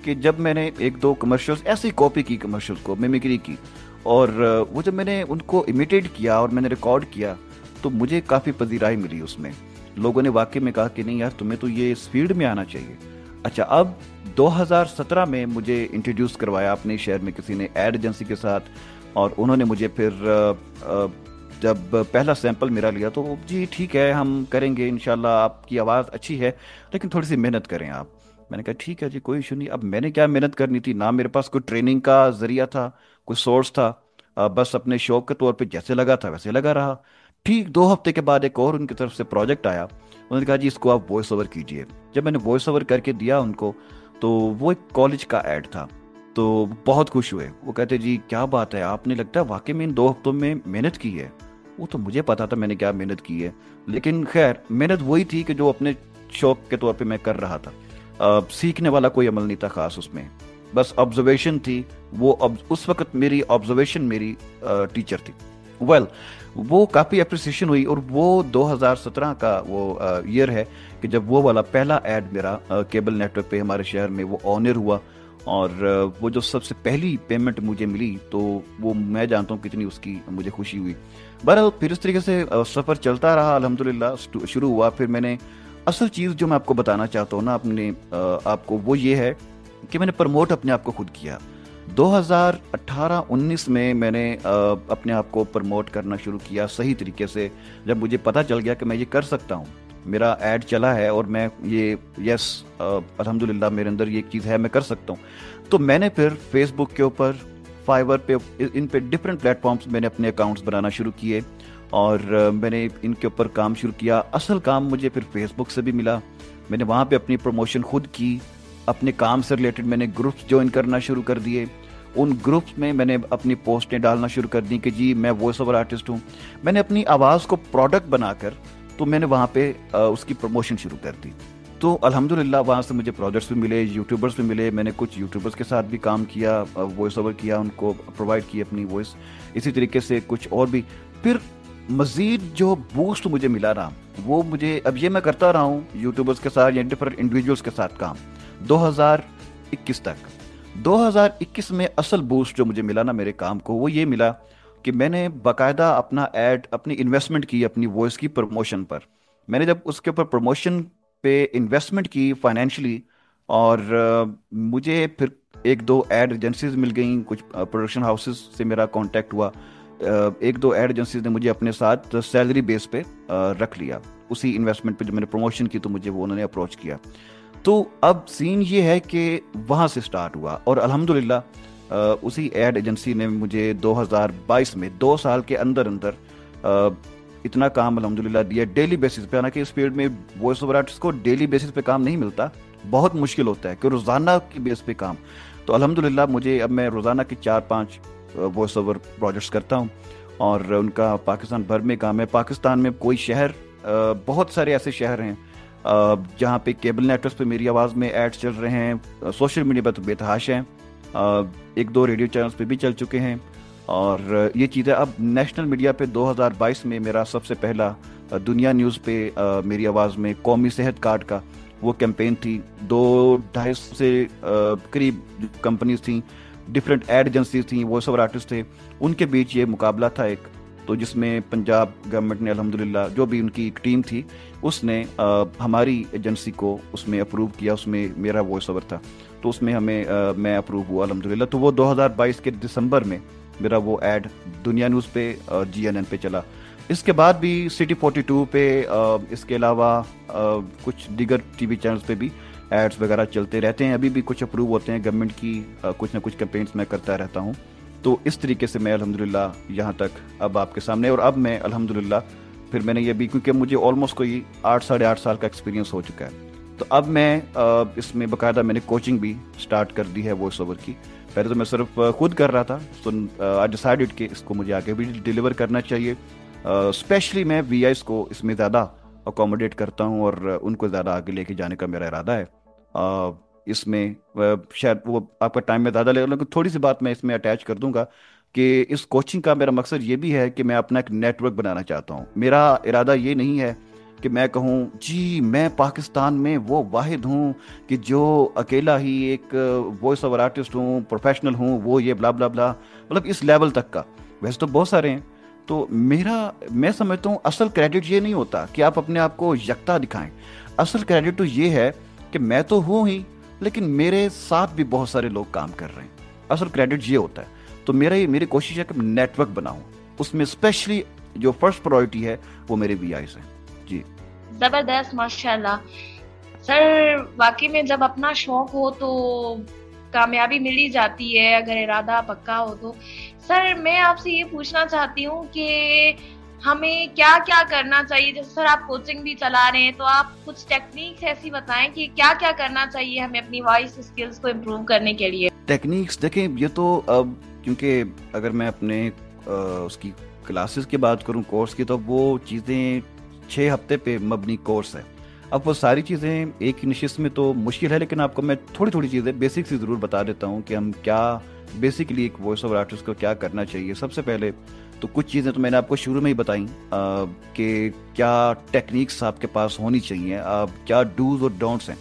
کہ جب میں نے ایک دو کمرشلز ایسے ہی کاپی کی، کمرشلز کو میمیکری کی، اور وہ جب میں نے ان کو امیٹیٹ کیا اور میں نے ریکارڈ کیا تو مجھے کافی پذیرائی ملی اس میں. لوگوں نے واقعی میں کہا کہ نہیں یار تمہیں تو یہ اس فیلڈ میں آنا چاہیے. اچھا اب 2017 میں مجھے انٹروڈیوس کروایا اپنے شہر میں کسی نے ایڈ ایجنسی کے ساتھ، اور انہوں نے مجھے پھر جب پہلا سیمپل میرا لیا تو جی ٹھیک ہے ہم کریں گے انشاءاللہ، آپ کی آواز اچھی ہے لیکن تھوڑی سی محنت کریں آپ. میں نے کہا ٹھیک ہے جی کوئی ایشو نہیں. اب میں نے کیا محنت کرنی تھی، نہ میرے پاس کوئی ٹریننگ کا ذریعہ تھا، کوئی سورس تھا، بس اپنے شوق کے طور پہ جیسے لگا تھا ویسے لگا رہا. ٹھیک 2 ہفتے کے بعد ایک اور ان کی طرف سے پروجیکٹ آیا. انہوں نے کہا جی اس کو آپ وائس اوور کیجئے. جب میں نے وائس اوور کر کے دیا ان کو تو وہ ایک کالج کا ایڈ تھا، تو بہت خوش ہوئے. وہ کہتے جی کیا بات ہے، آپ نے لگتا ہے واقعی میں ان 2 ہفتوں میں محنت کی ہے. وہ تو مجھے پتا تھا میں نے کیا محنت کی ہے، لیکن خیر محنت وہی تھی کہ جو اپنے شوق کے طور پہ میں کر رہا تھا. سیکھنے والا کوئی عمل نہیں تھا خاص اس میں، بس آبزرویشن تھی. وہ اس وقت میری آبزرویشن میری ٹیچر تھی. وہ کافی اپریسیشن ہوئی، اور وہ 2017 کا وہ ایئر ہے کہ جب وہ والا پہلا ایڈ میرا کیبل نیٹ ورک پہ ہمارے شہر میں وہ آنر ہوا، اور وہ جو سب سے پہلی پیمنٹ مجھے ملی تو وہ میں جانتا ہوں کتنی اس کی مجھے خوشی ہوئی. بہرحال پھر اس طریقے سے سفر چلتا رہا الحمدللہ. شروع ہوا پھر میں نے اصل چیز جو میں آپ کو بتانا چاہتا ہوں نا اپنے آپ کو، وہ یہ ہے کہ میں نے پروموٹ اپنے آپ کو خود کیا. 2018-19 میں نے اپنے آپ کو پروموٹ کرنا شروع کیا صحیح طریقے سے. جب مجھے پتا چل گیا کہ میں یہ کر سکتا ہوں میرا ایڈ چلا ہے اور میں یہ یس الحمدللہ میرے اندر یہ ایک چیز ہے میں کر سکتا ہوں. تو میں نے پھر فیس بک کے اوپر، فائبر پہ، ان پہ ڈفرینٹ پلیٹ فارمس میں نے اپنے اکاؤنٹس بنانا شروع کیے اور میں نے ان کے اوپر کام شروع کیا. اصل کام مجھے پھر فیس بک سے بھی ملا. میں نے وہاں پہ اپنی پروموشن خود کی. اپنے کام سے ریلیٹڈ میں نے گروپس جوائن کرنا شروع کر دیے. ان گروپس میں میں نے اپنی پوسٹیں ڈالنا شروع کر دی کہ جی میں وائس اوور آرٹسٹ ہوں. میں نے اپنی آواز کو پروڈکٹ بنا کر تو میں نے وہاں پہ اس کی پروموشن شروع کر دی. تو الحمدللہ وہاں سے مجھے پروجیکٹس بھی ملے، یوٹیوبرس بھی ملے. میں نے کچھ یوٹیوبرس کے ساتھ بھی کام کیا، وائس اوور کیا، ان کو پرووائڈ کی اپنی وائس. اسی طریقے سے کچھ اور بھی. پھر مزید جو بوسٹ مجھے ملا نا، وہ مجھے اب یہ میں کرتا رہا ہوں یوٹیوبرس کے ساتھ یا ڈفرنٹ انڈیویجولس کے ساتھ کام 2021 تک. 2021 میں اصل بوسٹ جو مجھے ملا نا میرے کام کو، وہ یہ ملا کہ میں نے باقاعدہ اپنا ایڈ، اپنی انویسٹمنٹ کی اپنی وائس کی پروموشن پر. میں نے جب اس کے اوپر پروموشن پہ انویسٹمنٹ کی فائنینشلی، اور مجھے پھر ایک دو ایڈ ایجنسیز مل گئیں، کچھ پروڈکشن ہاؤسز سے میرا کانٹیکٹ ہوا. ایک دو ایڈ ایجنسیز نے مجھے اپنے ساتھ سیلری بیس پہ رکھ لیا. اسی انویسٹمنٹ پہ جب میں نے پروموشن کی تو مجھے وہ انہوں نے اپروچ کیا. تو اب سین یہ ہے کہ وہاں سے سٹارٹ ہوا اور الحمدللہ اسی ایڈ ایجنسی نے مجھے 2022 میں 2 سال کے اندر اتنا کام الحمدللہ دیا ڈیلی بیسس پہ. حالانکہ اس فیلڈ میں وائس اوور آرٹسٹ کو ڈیلی بیسس پہ کام نہیں ملتا، بہت مشکل ہوتا ہے کہ روزانہ کی بیس پہ کام. تو الحمدللہ مجھے اب میں روزانہ کے 4-5 وائس اوور پروجیکٹس کرتا ہوں اور ان کا پاکستان بھر میں کام ہے. پاکستان میں کوئی شہر، بہت سارے ایسے شہر ہیں جہاں پہ کیبل نیٹورکس پہ میری آواز میں ایڈ چل رہے ہیں. سوشل میڈیا پہ تو بے تحاشا ہیں، 1-2 ریڈیو چینلز پہ بھی چل چکے ہیں. اور یہ چیزیں اب نیشنل میڈیا پہ 2022 میں میرا سب سے پہلا دنیا نیوز پہ میری آواز میں قومی صحت کارڈ کا وہ کیمپین تھی. 200-250 سے قریب کمپنیز تھیں، ڈفرینٹ ایڈ ایجنسیز تھیں، وائس اوور آرٹسٹ تھے. ان کے بیچ یہ مقابلہ تھا ایک، تو جس میں پنجاب گورنمنٹ نے الحمدللہ جو بھی ان کی ایک ٹیم تھی اس نے ہماری ایجنسی کو اس میں اپروو کیا. اس میں میرا وائس اوور تھا تو اس میں میں اپروو ہوا الحمدللہ. تو وہ 2022 کے دسمبر میں میرا وہ ایڈ دنیا نیوز پہ GNN پہ چلا. اس کے بعد بھی City 42 پہ، اس کے علاوہ کچھ دیگر ٹی وی چینلز پہ بھی ایڈز وغیرہ چلتے رہتے ہیں. ابھی بھی کچھ اپروو ہوتے ہیں گورنمنٹ کی، کچھ نہ کچھ کیمپینز میں کرتا رہتا ہوں. تو اس طریقے سے میں الحمدللہ یہاں تک اب آپ کے سامنے. اور اب میں الحمدللہ پھر میں نے یہ بھی، کیونکہ مجھے آلموسٹ کوئی 8-8.5 سال کا ایکسپیرینس ہو چکا ہے، تو اب میں اس میں باقاعدہ میں نے کوچنگ بھی سٹارٹ کر دی ہے وائس اوور کی. پہلے تو میں صرف خود کر رہا تھا، سو آئی ڈیسائیڈڈ کہ اس کو مجھے آگے بھی ڈیلیور کرنا چاہیے. اسپیشلی میں VIs کو اس میں زیادہ اکوموڈیٹ کرتا ہوں اور ان کو زیادہ آگے لے کے جانے کا میرا ارادہ ہے. اس میں شاید وہ آپ کا ٹائم میں زیادہ لگے گا، لیکن تھوڑی سی بات میں اس میں اٹیچ کر دوں گا کہ اس کوچنگ کا میرا مقصد یہ بھی ہے کہ میں اپنا ایک نیٹ ورک بنانا چاہتا ہوں. میرا ارادہ یہ نہیں ہے کہ میں کہوں جی میں پاکستان میں وہ واحد ہوں کہ جو اکیلا ہی ایک وائس اوور آرٹسٹ ہوں، پروفیشنل ہوں، وہ یہ بلا بلا بلا، مطلب اس لیول تک کا. ویسے تو بہت سارے ہیں. تو میں سمجھتا ہوں اصل کریڈٹ یہ نہیں ہوتا کہ آپ اپنے آپ کو یکتا دکھائیں. اصل کریڈٹ تو یہ ہے کہ میں تو ہوں ہی لیکن میرے ساتھ بھی بہت سارے لوگ کام کر رہے ہیں. اصل کریڈٹ یہ ہوتا ہے. تو میری کوشش ہے کہ میں نیٹ ورک بناؤں. اس میں اسپیشلی جو فرسٹ پرائرٹی ہے وہ میرے VIs ہیں. جی زبردست، ماشاءاللہ. سر واقعی میں جب اپنا شوق ہو تو کامیابی مل ہی جاتی ہے اگر ارادہ پکا ہو تو. سر میں آپ سے یہ پوچھنا چاہتی ہوں کہ ہمیں کیا کیا کرنا چاہیے؟ جیسے سر آپ کوچنگ بھی چلا رہے ہیں تو آپ کچھ ٹیکنیکس ایسی بتائیں کہ کیا کیا کرنا چاہیے ہمیں اپنی وائس اسکلز کو امپروو کرنے کے لیے. ٹیکنیکس دیکھیں، یہ تو اب کیونکہ اگر میں اپنے اس کی کلاسز کی بات کروں، کورس کی، تو وہ چیزیں 6 ہفتے پہ مبنی کورس ہے. اب وہ ساری چیزیں ایک ہی نشست میں تو مشکل ہے، لیکن آپ کو میں تھوڑی چیزیں بیسک سی ضرور بتا دیتا ہوں کہ ہم کیا بیسکلی ایک وائس اوور آرٹسٹ کو کیا کرنا چاہیے. سب سے پہلے تو کچھ چیزیں تو میں نے آپ کو شروع میں ہی بتائیں کہ کیا ٹیکنیکس آپ کے پاس ہونی چاہیے، کیا ڈوز اور ڈونٹس ہیں.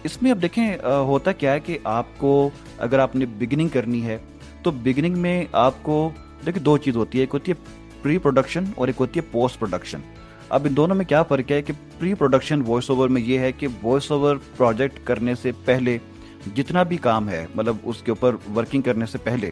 اس میں اب دیکھیں ہوتا کیا ہے کہ آپ کو اگر آپ نے بگننگ کرنی ہے تو بگننگ میں آپ کو دیکھیں 2 چیز ہوتی ہے. ایک ہوتی ہے پری پروڈکشن اور ایک ہوتی ہے پوسٹ پروڈکشن. اب ان دونوں میں کیا فرق ہے کہ پری پروڈکشن وائس اوور میں یہ ہے کہ وائس اوور پروجیکٹ کرنے سے پہلے جتنا بھی کام ہے، مطلب اس کے اوپر ورکنگ کرنے سے پہلے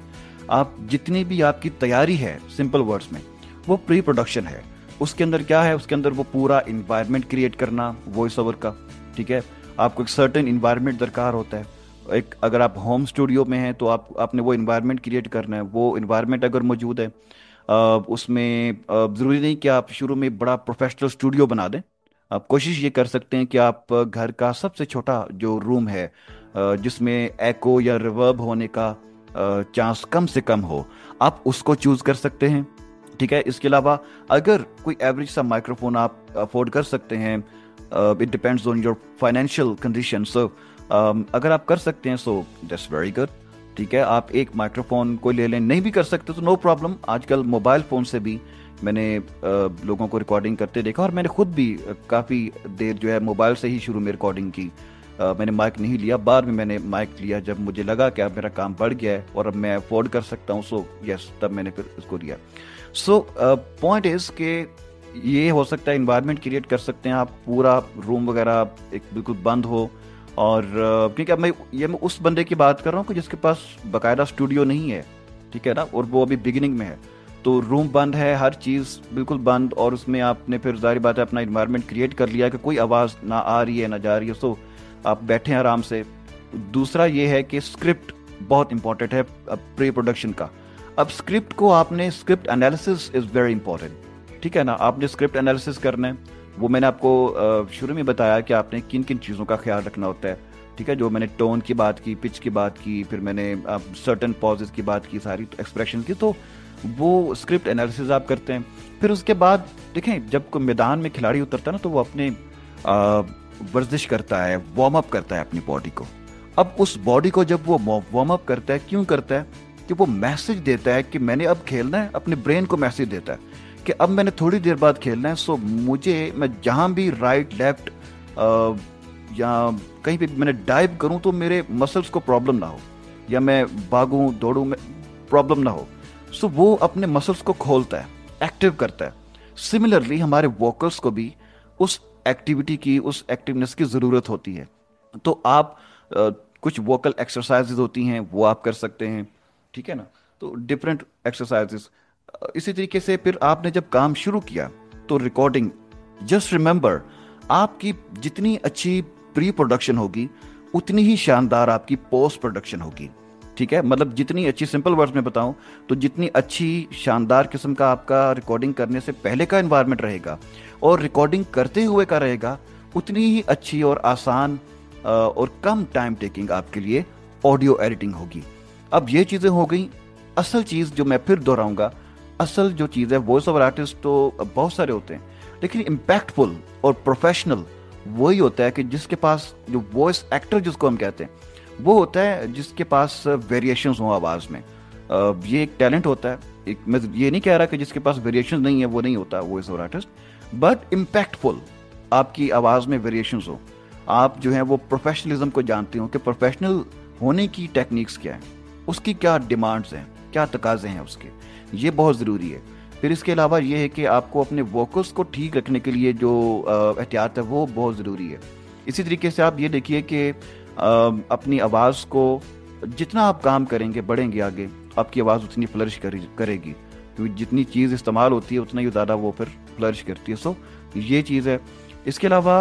آپ جتنی بھی آپ کی تیاری ہے، سمپل ورڈز میں، وہ پری پروڈکشن ہے. उसके अंदर क्या है, उसके अंदर वो पूरा इन्वायरमेंट क्रिएट करना वॉइस ओवर का, ठीक है। आपको एक सर्टेन इन्वायरमेंट दरकार होता है। एक अगर आप होम स्टूडियो में हैं तो आपने वो इन्वायरमेंट क्रिएट करना है। वो इन्वायरमेंट अगर मौजूद है उसमें ज़रूरी नहीं कि आप शुरू में बड़ा प्रोफेशनल स्टूडियो बना दें। आप कोशिश ये कर सकते हैं कि आप घर का सबसे छोटा जो रूम है जिसमें एको या रिवर्ब होने का चांस कम से कम हो, आप उसको चूज़ कर सकते हैं, ठीक है। इसके अलावा अगर कोई एवरेज सा माइक्रोफोन आप अफोर्ड कर सकते हैं, it depends on your financial condition, so अगर आप कर सकते हैं सो दैट्स वेरी गुड, ठीक है। आप एक माइक्रोफोन को ले लें, नहीं भी कर सकते तो नो प्रॉब्लम। आजकल मोबाइल फ़ोन से भी मैंने लोगों को रिकॉर्डिंग करते देखा, और मैंने खुद भी काफ़ी देर जो है मोबाइल से ही शुरू में रिकॉर्डिंग की। मैंने माइक नहीं लिया, बाद में मैंने माइक लिया जब मुझे लगा कि अब मेरा काम बढ़ गया है और अब मैं अफोर्ड कर सकता हूँ, सो यस, तब मैंने फिर इसको लिया। सो पॉइंट इज़ कि ये हो सकता है इन्वायरमेंट क्रिएट कर सकते हैं आप, पूरा रूम वगैरह एक बिल्कुल बंद हो, और क्योंकि अब मैं उस बंदे की बात कर रहा हूँ कि जिसके पास बाकायदा स्टूडियो नहीं है, ठीक है ना, और वो अभी बिगिनिंग में है, तो रूम बंद है, हर चीज़ बिल्कुल बंद, और उसमें आपने फिर जाहिर बात है अपना इन्वायरमेंट क्रिएट कर लिया कि कोई आवाज़ ना आ रही है ना जा रही है, सो आप बैठे हैं आराम से। दूसरा ये है कि स्क्रिप्ट बहुत इंपॉर्टेंट है प्री प्रोडक्शन का। अब स्क्रिप्ट को आपने, script analysis is very important, ठीक है ना। आपने स्क्रिप्ट एनालिसिस करना है, वो मैंने आपको शुरू में बताया कि आपने किन किन चीज़ों का ख्याल रखना होता है, ठीक है। जो मैंने टोन की बात की, पिच की बात की, फिर मैंने सर्टन पॉजेस की बात की, सारी एक्सप्रेशन की, तो वो स्क्रिप्ट एनालिसिस आप करते हैं। फिर उसके बाद देखें, जब कोई मैदान में खिलाड़ी उतरता है ना, तो वो अपने वर्जिश करता है, वार्म अप करता है अपनी बॉडी को। अब उस बॉडी को जब वो वार्म अप करता है, क्यों करता है? कि वो मैसेज देता है कि मैंने अब खेलना है, अपने ब्रेन को मैसेज देता है कि अब मैंने थोड़ी देर बाद खेलना है, सो मैं जहाँ भी राइट लेफ्ट या कहीं पे मैंने डाइव करूँ तो मेरे मसल्स को प्रॉब्लम ना हो, या मैं भागूँ दौड़ूँ में प्रॉब्लम ना हो। सो वो अपने मसल्स को खोलता है, एक्टिव करता है। सिमिलरली हमारे वोकल्स को भी उस एक्टिविटी की, उस एक्टिवनेस की ज़रूरत होती है। तो आप कुछ वोकल एक्सरसाइजेज होती हैं वो आप कर सकते हैं, ठीक है ना। तो डिफरेंट एक्सरसाइजेस। इसी तरीके से फिर आपने जब काम शुरू किया तो रिकॉर्डिंग, जस्ट रिमेंबर, आपकी जितनी अच्छी प्री प्रोडक्शन होगी उतनी ही शानदार आपकी पोस्ट प्रोडक्शन होगी, ठीक है। मतलब जितनी अच्छी, सिंपल वर्ड्स में बताऊं तो जितनी अच्छी शानदार किस्म का आपका रिकॉर्डिंग करने से पहले का एनवायरनमेंट रहेगा और रिकॉर्डिंग करते हुए का रहेगा, उतनी ही अच्छी और आसान और कम टाइम टेकिंग आपके लिए ऑडियो एडिटिंग होगी। अब ये चीज़ें हो गई। असल चीज़ जो मैं फिर दोहराऊंगा, असल जो चीज़ है, वॉइस ओवर आर्टिस्ट तो बहुत सारे होते हैं, लेकिन इम्पैक्टफुल और प्रोफेशनल वही होता है कि जिसके पास, जो वॉइस एक्टर जिसको हम कहते हैं, वो होता है जिसके पास वेरिएशंस हों आवाज़ में। ये एक टैलेंट होता है। मैं ये नहीं कह रहा कि जिसके पास वेरिएशन नहीं है वो नहीं होता voice over artist, but impactful, आपकी आवाज़ में वेरिएशंस हो, आप जो है वो प्रोफेशनलिज्म को जानते हो कि प्रोफेशनल होने की टेक्निक्स क्या है, उसकी क्या डिमांड्स हैं, क्या तकाजे हैं उसके, ये बहुत ज़रूरी है। फिर इसके अलावा ये है कि आपको अपने वोकल्स को ठीक रखने के लिए जो एहतियात है वो बहुत ज़रूरी है। इसी तरीके से आप ये देखिए कि अपनी आवाज़ को जितना आप काम करेंगे, बढ़ेंगे आगे, आपकी आवाज़ उतनी फ्लरिश करेगी, क्योंकि जितनी चीज़ इस्तेमाल होती है उतना ही ज़्यादा वो फिर फ्लरिश करती है। सो ये चीज़ है। इसके अलावा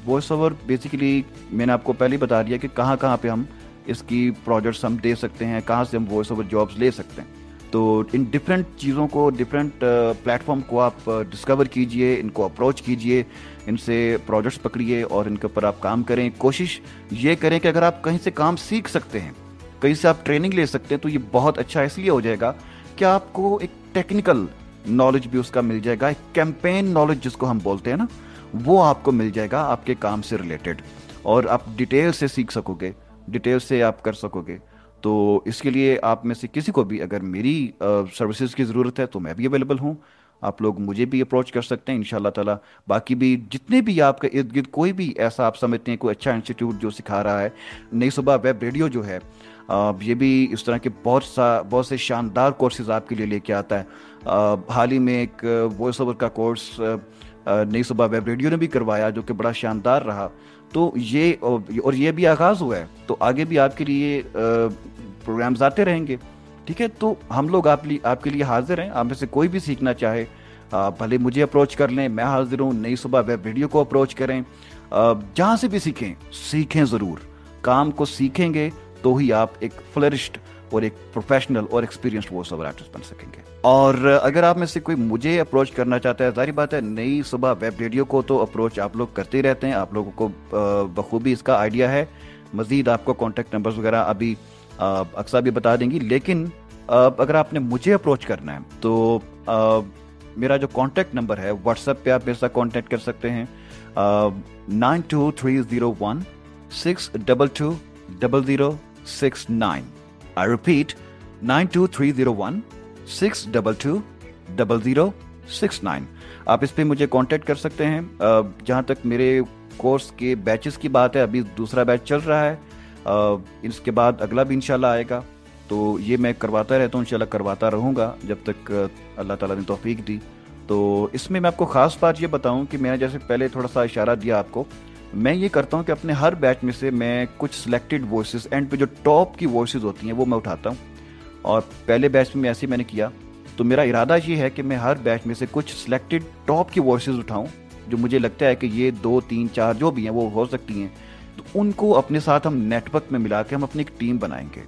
वॉइस ओवर बेसिकली मैंने आपको पहले ही बता दिया कि कहाँ कहाँ पे हम इसकी प्रोजेक्ट्स हम दे सकते हैं, कहाँ से हम वॉइस ओवर जॉब्स ले सकते हैं। तो इन डिफरेंट चीज़ों को, डिफरेंट प्लेटफॉर्म को आप डिस्कवर कीजिए, इनको अप्रोच कीजिए, इनसे प्रोजेक्ट्स पकड़िए और इनके ऊपर आप काम करें। कोशिश ये करें कि अगर आप कहीं से काम सीख सकते हैं, कहीं से आप ट्रेनिंग ले सकते हैं, तो ये बहुत अच्छा इसलिए हो जाएगा कि आपको एक टेक्निकल नॉलेज भी उसका मिल जाएगा, एक कैंपेन नॉलेज जिसको हम बोलते हैं ना, वो आपको मिल जाएगा आपके काम से रिलेटेड, और आप डिटेल से सीख सकोगे, डिटेल से आप कर सकोगे। तो इसके लिए आप में से किसी को भी अगर मेरी सर्विसेज की ज़रूरत है तो मैं भी अवेलेबल हूँ, आप लोग मुझे भी अप्रोच कर सकते हैं इंशाल्लाह ताला। बाकी भी जितने भी आपके इर्द गिर्द कोई भी ऐसा आप समझते हैं, कोई अच्छा इंस्टीट्यूट जो सिखा रहा है, नई सुबह वेब रेडियो जो है, ये भी इस तरह के बहुत से शानदार कोर्सेज आपके लिए लेके आता है। हाल ही में एक वॉइस ओवर का कोर्स नई सुबह वेब रेडियो ने भी करवाया, जो कि बड़ा शानदार रहा। तो ये और ये भी आगाज़ हुआ है, तो आगे भी आपके लिए प्रोग्राम्स आते रहेंगे, ठीक है। तो हम लोग आपके लिए हाजिर हैं। आप में से कोई भी सीखना चाहे, भले मुझे अप्रोच कर लें, मैं हाजिर हूँ। नई सुबह वेब रेडियो को अप्रोच करें, जहाँ से भी सीखें, सीखें ज़रूर। काम को सीखेंगे तो ही आप एक फ्लरिश्ड और एक प्रोफेशनल और एक्सपीरियंस्ड वॉइस ओवर आर्टिस्ट बन सकेंगे। और अगर आप में से कोई मुझे अप्रोच करना चाहता है, जारी बात है नई सुबह वेब रेडियो को तो अप्रोच आप लोग करते ही रहते हैं, आप लोगों को बखूबी इसका आइडिया है। मज़ीद आपको कॉन्टैक्ट नंबर्स वगैरह अभी अक्सा भी बता देंगी, लेकिन अगर आपने मुझे अप्रोच करना है तो मेरा जो कॉन्टैक्ट नंबर है, व्हाट्सएप पे आप मेरे साथ कॉन्टैक्ट कर सकते हैं, 923016220069। I repeat 923016220069। आप इस पे मुझे कांटेक्ट कर सकते हैं। जहाँ तक मेरे कोर्स के बैचेस की बात है, अभी दूसरा बैच चल रहा है, इसके बाद अगला भी इंशाल्लाह आएगा। तो ये मैं करवाता रहता हूँ, इंशाल्लाह करवाता रहूँगा जब तक अल्लाह ताला ने तौफीक दी। तो इसमें मैं आपको ख़ास बात ये बताऊँ कि मैंने जैसे पहले थोड़ा सा इशारा दिया आपको, मैं ये करता हूँ कि अपने हर बैच में से मैं कुछ सिलेक्टेड वॉइसेस, एंड पे जो टॉप की वॉइसेस होती हैं वो मैं उठाता हूँ। और पहले बैच में ऐसे मैंने किया, तो मेरा इरादा ये है कि मैं हर बैच में से कुछ सिलेक्टेड टॉप की वॉइसेस उठाऊँ, जो मुझे लगता है कि ये 2 3 4 जो भी हैं वो हो सकती हैं, तो उनको अपने साथ हम नेटवर्क में मिला के हम अपनी एक टीम बनाएंगे।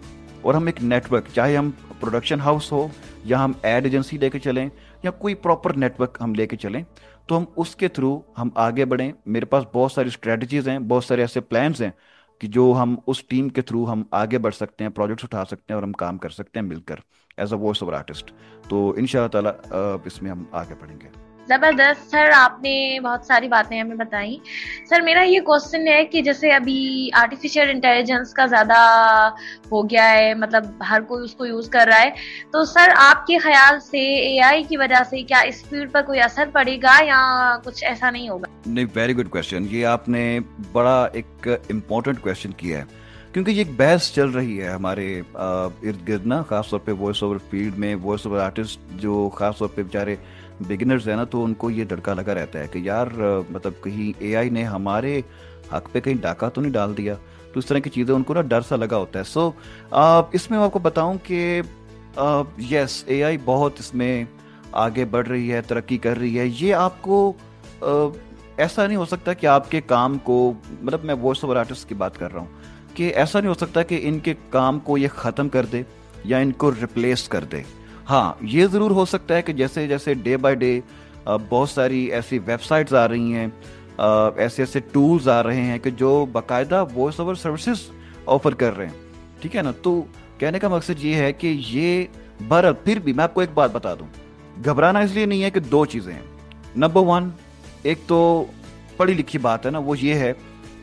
और हम एक नेटवर्क, चाहे हम प्रोडक्शन हाउस हो या हम एड एजेंसी लेके चलें या कोई प्रॉपर नेटवर्क हम लेके चलें, तो हम उसके थ्रू हम आगे बढ़ें। मेरे पास बहुत सारी स्ट्रेटजीज हैं, बहुत सारे ऐसे प्लान्स हैं कि जो हम उस टीम के थ्रू हम आगे बढ़ सकते हैं, प्रोजेक्ट्स उठा सकते हैं और हम काम कर सकते हैं मिलकर as a voice over artist. तो इंशाअल्लाह ताला इसमें हम आगे बढ़ेंगे। जबरदस्त सर, आपने बहुत सारी बातें हमें बताई। सर मेरा ये क्वेश्चन है कि जैसे अभी आर्टिफिशियल इंटेलिजेंस का ज़्यादा हो गया है, मतलब हर कोई उसको यूज़ कर रहा है, तो सर आपके ख्याल से एआई की वजह से क्या इस फील्ड पर कोई असर पड़ेगा या कुछ ऐसा नहीं होगा? नहीं, वेरी गुड क्वेश्चन। ये आपने बड़ा एक इम्पोर्टेंट क्वेश्चन किया है, क्योंकि ये एक बहस चल रही है हमारे इर्द गिर्द ना, खासतौर पे वॉइस ओवर फील्ड में। वॉइस ओवर आर्टिस्ट जो खासतौर पे बेचारे बिगिनर्स है ना, तो उनको ये डरका लगा रहता है कि यार मतलब कहीं एआई ने हमारे हक पे कहीं डाका तो नहीं डाल दिया। तो इस तरह की चीज़ें उनको ना डर सा लगा होता है। सो इसमें मैं आपको बताऊं कि यस, एआई बहुत इसमें आगे बढ़ रही है, तरक्की कर रही है। ये आपको ऐसा नहीं हो सकता कि आपके काम को, मतलब मैं वॉइस ओवर आर्टिस्ट की बात कर रहा हूँ, कि ऐसा नहीं हो सकता कि इनके काम को ये ख़त्म कर दे या इनको रिप्लेस कर दे। हाँ, ये ज़रूर हो सकता है कि जैसे जैसे डे बाय डे बहुत सारी ऐसी वेबसाइट्स आ रही हैं, ऐसे ऐसे टूल्स आ रहे हैं कि जो बाकायदा वॉइस ओवर सर्विसेज ऑफर कर रहे हैं, ठीक है ना। तो कहने का मकसद ये है कि ये बहरहाल फिर भी मैं आपको एक बात बता दूं, घबराना इसलिए नहीं है कि 2 चीज़ें हैं। नंबर 1, एक तो पढ़ी लिखी बात है ना, वो ये है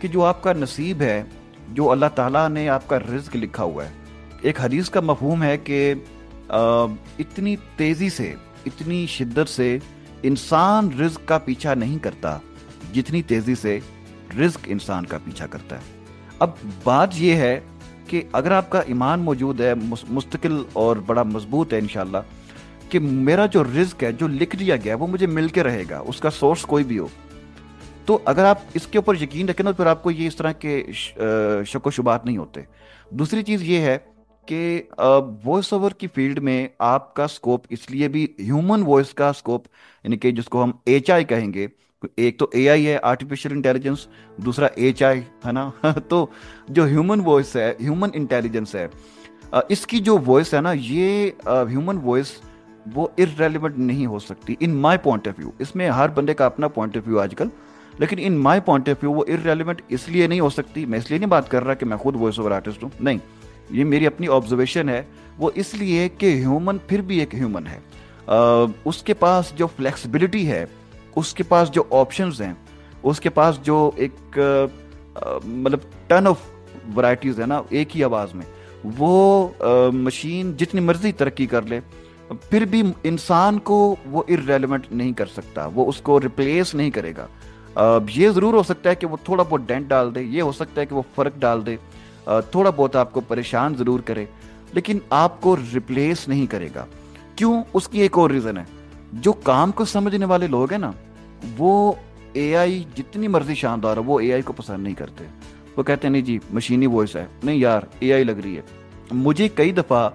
कि जो आपका नसीब है, जो अल्लाह ताला ने आपका रिज्क लिखा हुआ है, एक हदीस का मफहूम है कि इतनी तेजी से, इतनी शिद्दत से इंसान रिज्क का पीछा नहीं करता जितनी तेजी से रिज्क इंसान का पीछा करता है। अब बात यह है कि अगर आपका ईमान मौजूद है, मुस्तकिल और बड़ा मजबूत है इंशाल्लाह, कि मेरा जो रिज्क है, जो लिख दिया गया है, वो मुझे मिल के रहेगा, उसका सोर्स कोई भी हो, तो अगर आप इसके ऊपर यकीन रखें तो फिर आपको ये इस तरह के शक व शुबात नहीं होते। दूसरी चीज़ ये है कि वॉइस ओवर की फील्ड में आपका स्कोप इसलिए भी ह्यूमन वॉइस का स्कोप, यानी कि जिसको हम एचआई कहेंगे, एक तो एआई है आर्टिफिशियल इंटेलिजेंस, दूसरा एचआई है ना तो जो ह्यूमन वॉइस है, ह्यूमन इंटेलिजेंस है, इसकी जो वॉइस है ना, ये ह्यूमन वॉइस वो इररेलेवेंट नहीं हो सकती in my point of view. इसमें हर बंदे का अपना पॉइंट ऑफ व्यू आजकल, लेकिन in my point of view वो इररेलेवेंट इसलिए नहीं हो सकती। मैं इसलिए नहीं बात कर रहा कि मैं खुद वॉइस ओवर आर्टिस्ट हूँ, नहीं, ये मेरी अपनी ऑब्जर्वेशन है। वो इसलिए कि ह्यूमन फिर भी एक ह्यूमन है, उसके पास जो फ्लेक्सिबिलिटी है, उसके पास जो ऑप्शंस हैं, उसके पास जो एक मतलब टन ऑफ वैरायटीज है ना एक ही आवाज़ में, वो मशीन जितनी मर्जी तरक्की कर ले फिर भी इंसान को वो इररेलेवेंट नहीं कर सकता, वो उसको रिप्लेस नहीं करेगा। ये ज़रूर हो सकता है कि वो थोड़ा बहुत डेंट डाल दे, ये हो सकता है कि वो फ़र्क डाल दे, थोड़ा बहुत आपको परेशान ज़रूर करे, लेकिन आपको रिप्लेस नहीं करेगा। क्यों? उसकी एक और रीज़न है, जो काम को समझने वाले लोग हैं ना, वो एआई जितनी मर्जी शानदार हो, वो एआई को पसंद नहीं करते। वो कहते हैं नहीं जी मशीनी वॉइस है, नहीं यार एआई लग रही है। मुझे कई दफ़ा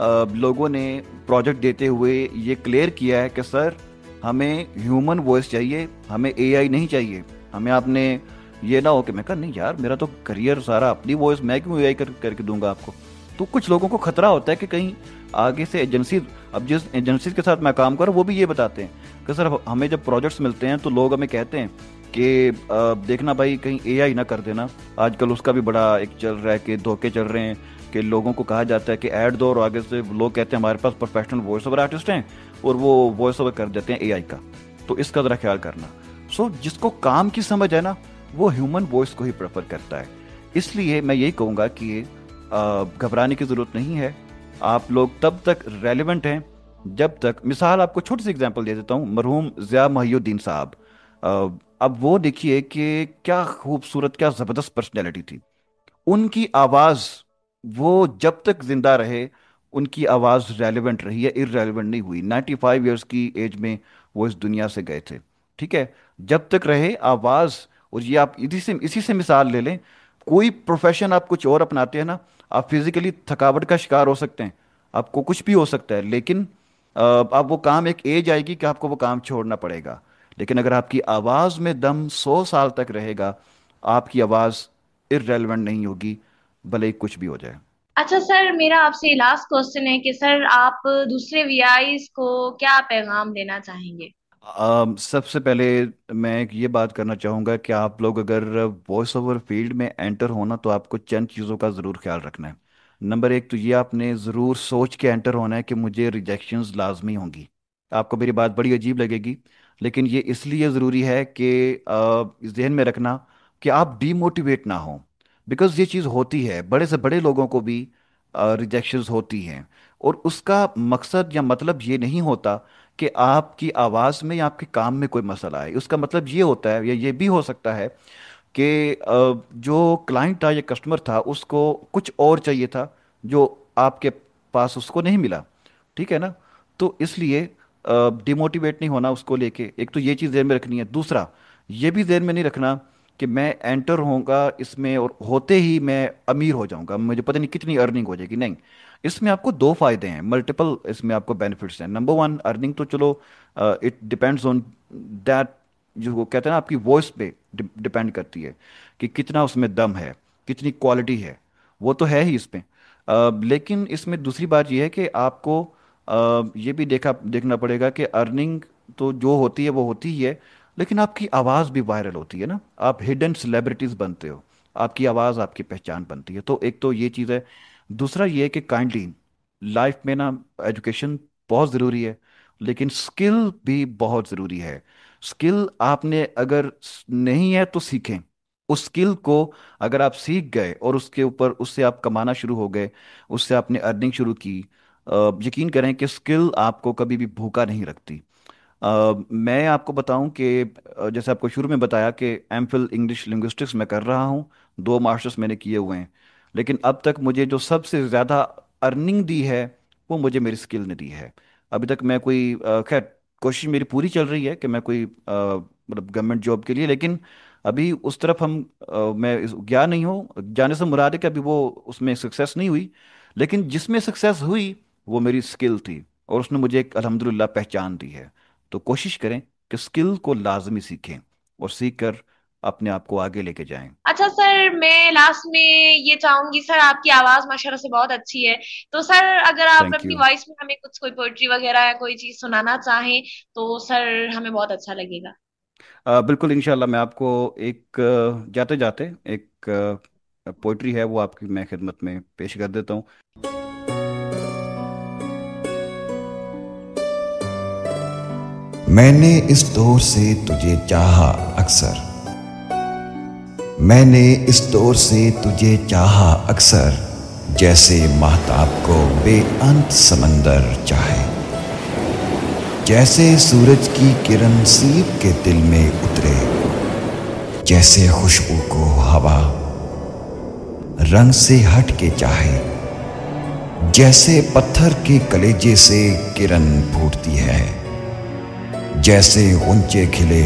लोगों ने प्रोजेक्ट देते हुए ये क्लियर किया है कि सर ہمیں ہیومن وائس چاہیے, ہمیں اے آئی نہیں چاہیے. ہمیں آپ نے یہ نہ ہو کہ میں کہا نہیں یار میرا تو کریئر سارا اپنی وائس, میں کیوں اے آئی کر کے دوں گا آپ کو. تو کچھ لوگوں کو خطرہ ہوتا ہے کہ کہیں آگے سے ایجنسیز, اب جس ایجنسیز کے ساتھ میں کام کر رہا ہوں وہ بھی یہ بتاتے ہیں کہ سر ہمیں جب پروجیکٹس ملتے ہیں تو لوگ ہمیں کہتے ہیں کہ دیکھنا بھائی کہیں اے آئی نہ کر دینا. آج کل اس کا بھی بڑا ایک چل رہا ہے کہ دھوکے چل رہے ہیں کہ لوگوں کو کہا جاتا ہے کہ ایڈ دو, اور آگے سے لوگ کہتے ہیں ہمارے پاس پروفیشنل وائس اوور آرٹسٹ ہیں اور وہ وائس اوور کر دیتے ہیں اے آئی کا. تو اس کا ذرا خیال کرنا. جس کو کام کی سمجھ ہے نا وہ ہیومن وائس کو ہی پریفر کرتا ہے. اس لیے میں یہی کہوں گا کہ گھبرانے کی ضرورت نہیں ہے. آپ لوگ تب تک ریلیونٹ ہیں جب تک, مثال آپ کو چھوٹی سی اگزامپل دے دیتا ہوں, مرحوم ضیاء محی الدین صاحب, اب وہ دیکھیے کہ کیا خوبصورت, کیا زبردست پرسنالٹی تھی. ان کی آواز, وہ جب تک زندہ رہے ان کی آواز ریلیونٹ رہی ہے, ارریلیونٹ نہیں ہوئی. 95 ایئرس کی ایج میں وہ اس دنیا سے گئے تھے, ٹھیک ہے, جب تک رہے آواز. اور یہ آپ اسی سے مثال لے لیں, کوئی پروفیشن آپ کچھ اور اپناتے ہیں نا, آپ فزیکلی تھکاوٹ کا شکار ہو سکتے ہیں, آپ کو کچھ بھی ہو سکتا ہے, لیکن اب وہ کام ایک ایج آئے گی کہ آپ کو وہ کام چھوڑنا پڑے گا. لیکن اگر آپ کی آواز میں دم 100 سال تک رہے گا, آپ کی آواز ارریلیونٹ نہیں ہوگی بھلے کچھ بھی ہو جائے. اچھا سر, میرا آپ سے لاسٹ کوشچن ہے کہ سر آپ دوسرے وی آئیز کو کیا پیغام دینا چاہیں گے؟ سب سے پہلے میں یہ بات کرنا چاہوں گا کہ آپ لوگ اگر وائس اوور فیلڈ میں انٹر ہونا تو آپ کو چند چیزوں کا ضرور خیال رکھنا ہے. نمبر ایک تو یہ آپ نے ضرور سوچ کے انٹر ہونا ہے کہ مجھے ریجیکشنز لازمی ہوں گی. آپ کو میری بات بڑی عجیب لگے گی, لیکن یہ اس لیے ضروری ہے کہ ذہن میں رکھنا کہ آپ ڈی موٹیویٹ نہ ہوں, بیکاز یہ چیز ہوتی ہے, بڑے سے بڑے لوگوں کو بھی ریجیکشنز ہوتی ہیں. اور اس کا مقصد یا مطلب یہ نہیں ہوتا کہ آپ کی آواز میں یا آپ کے کام میں کوئی مسئلہ آئے. اس کا مطلب یہ ہوتا ہے, یا یہ بھی ہو سکتا ہے کہ جو کلائنٹ تھا یا کسٹمر تھا اس کو کچھ اور چاہیے تھا جو آپ کے پاس اس کو نہیں ملا, ٹھیک ہے نا. تو اس لیے ڈیموٹیویٹ نہیں ہونا اس کو لے کے. ایک تو یہ چیز ذہن میں رکھنی ہے. دوسرا یہ بھی ذہن میں نہیں رکھنا کہ میں انٹر ہوں گا اس میں اور ہوتے ہی میں امیر ہو جاؤں گا, مجھے پتہ نہیں کتنی ارننگ ہو جائے گی. نہیں, اس میں آپ کو دو فائدے ہیں, ملٹیپل اس میں آپ کو بینیفٹس ہیں. نمبر ون, ارننگ تو چلو اٹ ڈپینڈز آن دیٹ, جو وہ کہتے ہیں نا آپ کی وائس پہ ڈپینڈ کرتی ہے کہ کتنا اس میں دم ہے, کتنی کوالٹی ہے, وہ تو ہے ہی اس میں. لیکن اس میں دوسری بات یہ ہے کہ آپ کو یہ بھی دیکھنا پڑے گا کہ ارننگ تو جو ہوتی ہے وہ ہوتی ہی ہے, لیکن آپ کی آواز بھی وائرل ہوتی ہے نا, آپ ہڈن سیلیبریٹیز بنتے ہو, آپ کی آواز آپ کی پہچان بنتی ہے. تو ایک تو یہ چیز ہے. دوسرا یہ ہے کہ کائنڈلی لائف میں نا ایجوکیشن بہت ضروری ہے, لیکن اسکل بھی بہت ضروری ہے. اسکل آپ نے اگر نہیں ہے تو سیکھیں. اس اسکل کو اگر آپ سیکھ گئے اور اس کے اوپر اس سے آپ کمانا شروع ہو گئے, اس سے آپ نے ارننگ شروع کی, یقین کریں کہ اسکل آپ کو کبھی بھی بھوکا نہیں رکھتی. میں آپ کو بتاؤں کہ جیسے آپ کو شروع میں بتایا کہ ایم فل انگلش لنگوسٹکس میں کر رہا ہوں, 2 ماسٹرس میں نے کیے ہوئے ہیں, لیکن اب تک مجھے جو سب سے زیادہ ارننگ دی ہے وہ مجھے میری اسکل نے دی ہے. ابھی تک میں کوئی خیر کوشش میری پوری چل رہی ہے کہ میں کوئی مطلب گورنمنٹ جاب کے لیے, لیکن ابھی اس طرف میں گیا نہیں ہوں. جانے سے مراد ہے کہ ابھی وہ اس میں سکسیس نہیں ہوئی, لیکن جس میں سکسیس ہوئی وہ میری اسکل تھی اور اس نے مجھے ایک الحمدللہ پہچان دی ہے. تو کوشش کریں کہ اسکل کو لازمی سیکھیں اور سیکھ کر اپنے آپ کو آگے لے کے جائیں. اچھا سر, میں لاسٹ میں یہ چاہوں گی, سر آپ کی آواز ماشاءاللہ سے بہت اچھی ہے, تو سر اگر آپ تھینک اپنی یو. وائس میں ہمیں کوئی پوئٹری وغیرہ یا کوئی چیز سنانا چاہیں تو سر ہمیں بہت اچھا لگے گا. بالکل انشاءاللہ میں آپ کو ایک جاتے جاتے ایک پوئٹری ہے وہ آپ کی میں خدمت میں پیش کر دیتا ہوں. میں نے اس دور سے تجھے چاہا اکثر, میں نے اس دور سے تجھے چاہا اکثر, جیسے ماہتاب کو بے انت سمندر چاہے, جیسے سورج کی کرن سیب کے دل میں اترے, جیسے خوشبو کو ہوا رنگ سے ہٹ کے چاہے, جیسے پتھر کے کلیجے سے کرن پھوٹتی ہے, جیسے غنچے کھلے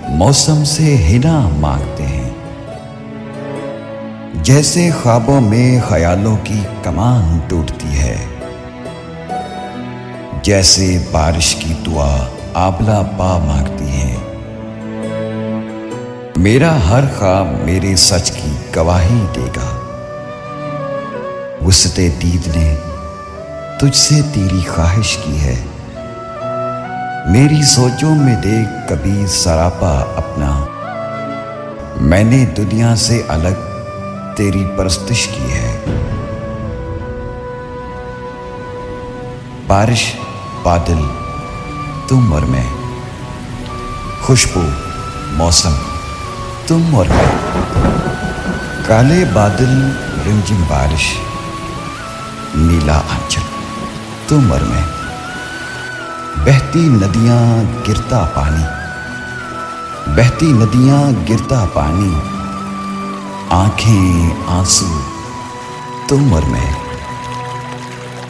موسم سے حنا مانگتے ہیں, جیسے خوابوں میں خیالوں کی کمان ٹوٹتی ہے, جیسے بارش کی دعا आबला पा मांगती हैं। मेरा हर ख्वाब मेरे सच की गवाही देगा। वुसते दीद ने तुझसे तेरी ख्वाहिश की है। मेरी सोचों में देख कभी सरापा अपना। मैंने दुनिया से अलग तेरी परस्तिश की है। बारिश बादल तुम और मैं, खुशबू मौसम तुम और मैं, काले बादल रिमझिम बारिश, नीला आंचल तुम और मैं, बहती नदियां गिरता पानी, बहती नदियां गिरता पानी, आंखें आंसू तुम और मैं,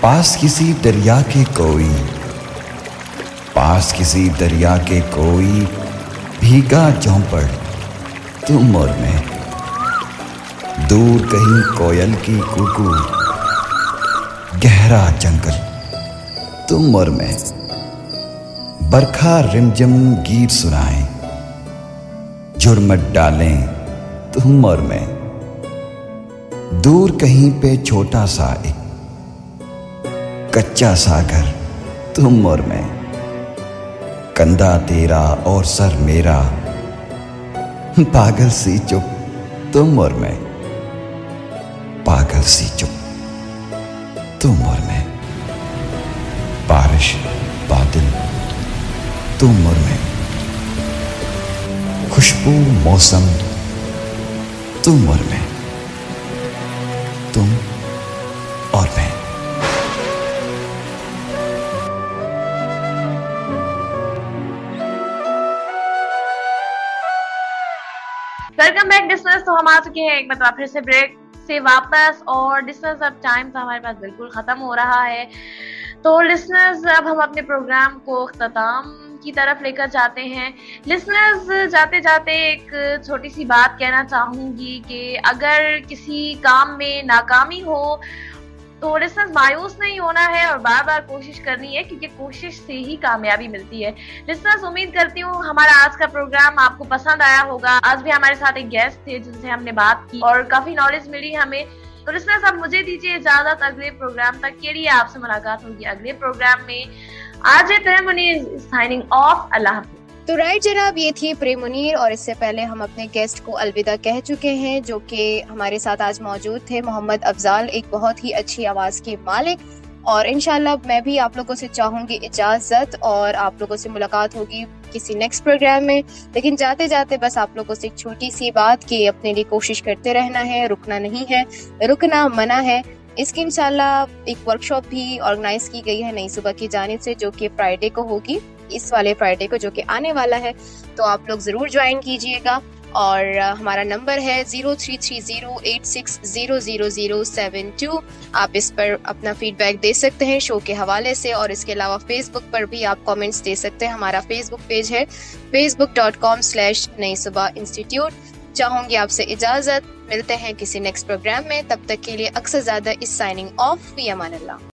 पास किसी दरिया के कोई, पास किसी दरिया के कोई भीगा झोंपड़ तुम और मैं, दूर कहीं कोयल की कूकू, गहरा जंगल तुम और मैं, बरखा रिमझिम गीत सुनाएं, झुरमट डालें तुम और मैं, दूर कहीं पे छोटा सा एक कच्चा सा घर तुम और मैं, कंधा तेरा और सर मेरा, पागल सी चुप तुम और मैं, पागल सी चुप तुम और मैं, बारिश बादल तुम और मैं, खुशबू मौसम तुम और मैं, तुम और मैं। Welcome back listeners. तो हम आ चुके हैं एक मतलब फिर से ब्रेक से वापस, और लिसनर्स अब टाइम तो हमारे पास बिल्कुल खत्म हो रहा है। तो लिसनर्स अब हम अपने प्रोग्राम को इख्तिताम की तरफ लेकर जाते हैं। लिसनर्स जाते जाते एक छोटी सी बात कहना चाहूंगी कि अगर किसी काम में नाकामी हो तो लिसनर्स मायूस नहीं होना है और बार बार कोशिश करनी है, क्योंकि कोशिश से ही कामयाबी मिलती है। लिसनर्स उम्मीद करती हूँ हमारा आज का प्रोग्राम आपको पसंद आया होगा। आज भी हमारे साथ एक गेस्ट थे जिनसे हमने बात की और काफी नॉलेज मिली हमें। तो लिसनर्स अब मुझे दीजिए इजाजत, अगले प्रोग्राम तक के लिए आपसे मुलाकात होगी अगले प्रोग्राम में। आज प्रेम मुनीर साइनिंग ऑफ। अल्लाह हाफिज़। तो राइट जनाब, ये थी प्रेम मुनीर, और इससे पहले हम अपने गेस्ट को अलविदा कह चुके हैं जो कि हमारे साथ आज मौजूद थे, मोहम्मद अफजाल, एक बहुत ही अच्छी आवाज़ के मालिक। और इंशाल्लाह मैं भी आप लोगों से चाहूँगी इजाज़त, और आप लोगों से मुलाकात होगी किसी नेक्स्ट प्रोग्राम में। लेकिन जाते जाते बस आप लोगों से एक छोटी सी बात कि अपने लिए कोशिश करते रहना है, रुकना नहीं है, रुकना मना है। इसकी इंशाल्लाह एक वर्कशॉप भी ऑर्गेनाइज की गई है नई सुबह की जानिब से, जो कि फ्राइडे को होगी, इस वाले फ्राइडे को जो कि आने वाला है। तो आप लोग ज़रूर ज्वाइन कीजिएगा। और हमारा नंबर है 033086000072। आप इस पर अपना फीडबैक दे सकते हैं शो के हवाले से, और इसके अलावा फेसबुक पर भी आप कमेंट्स दे सकते हैं। हमारा फेसबुक पेज है facebook.com/नई सुबह इंस्टीट्यूट। चाहूँगी आपसे इजाज़त, मिलते हैं किसी नेक्स्ट प्रोग्राम में। तब तक के लिए अक्सर ज़्यादा इस साइनिंग ऑफ। फी अमान अल्लाह।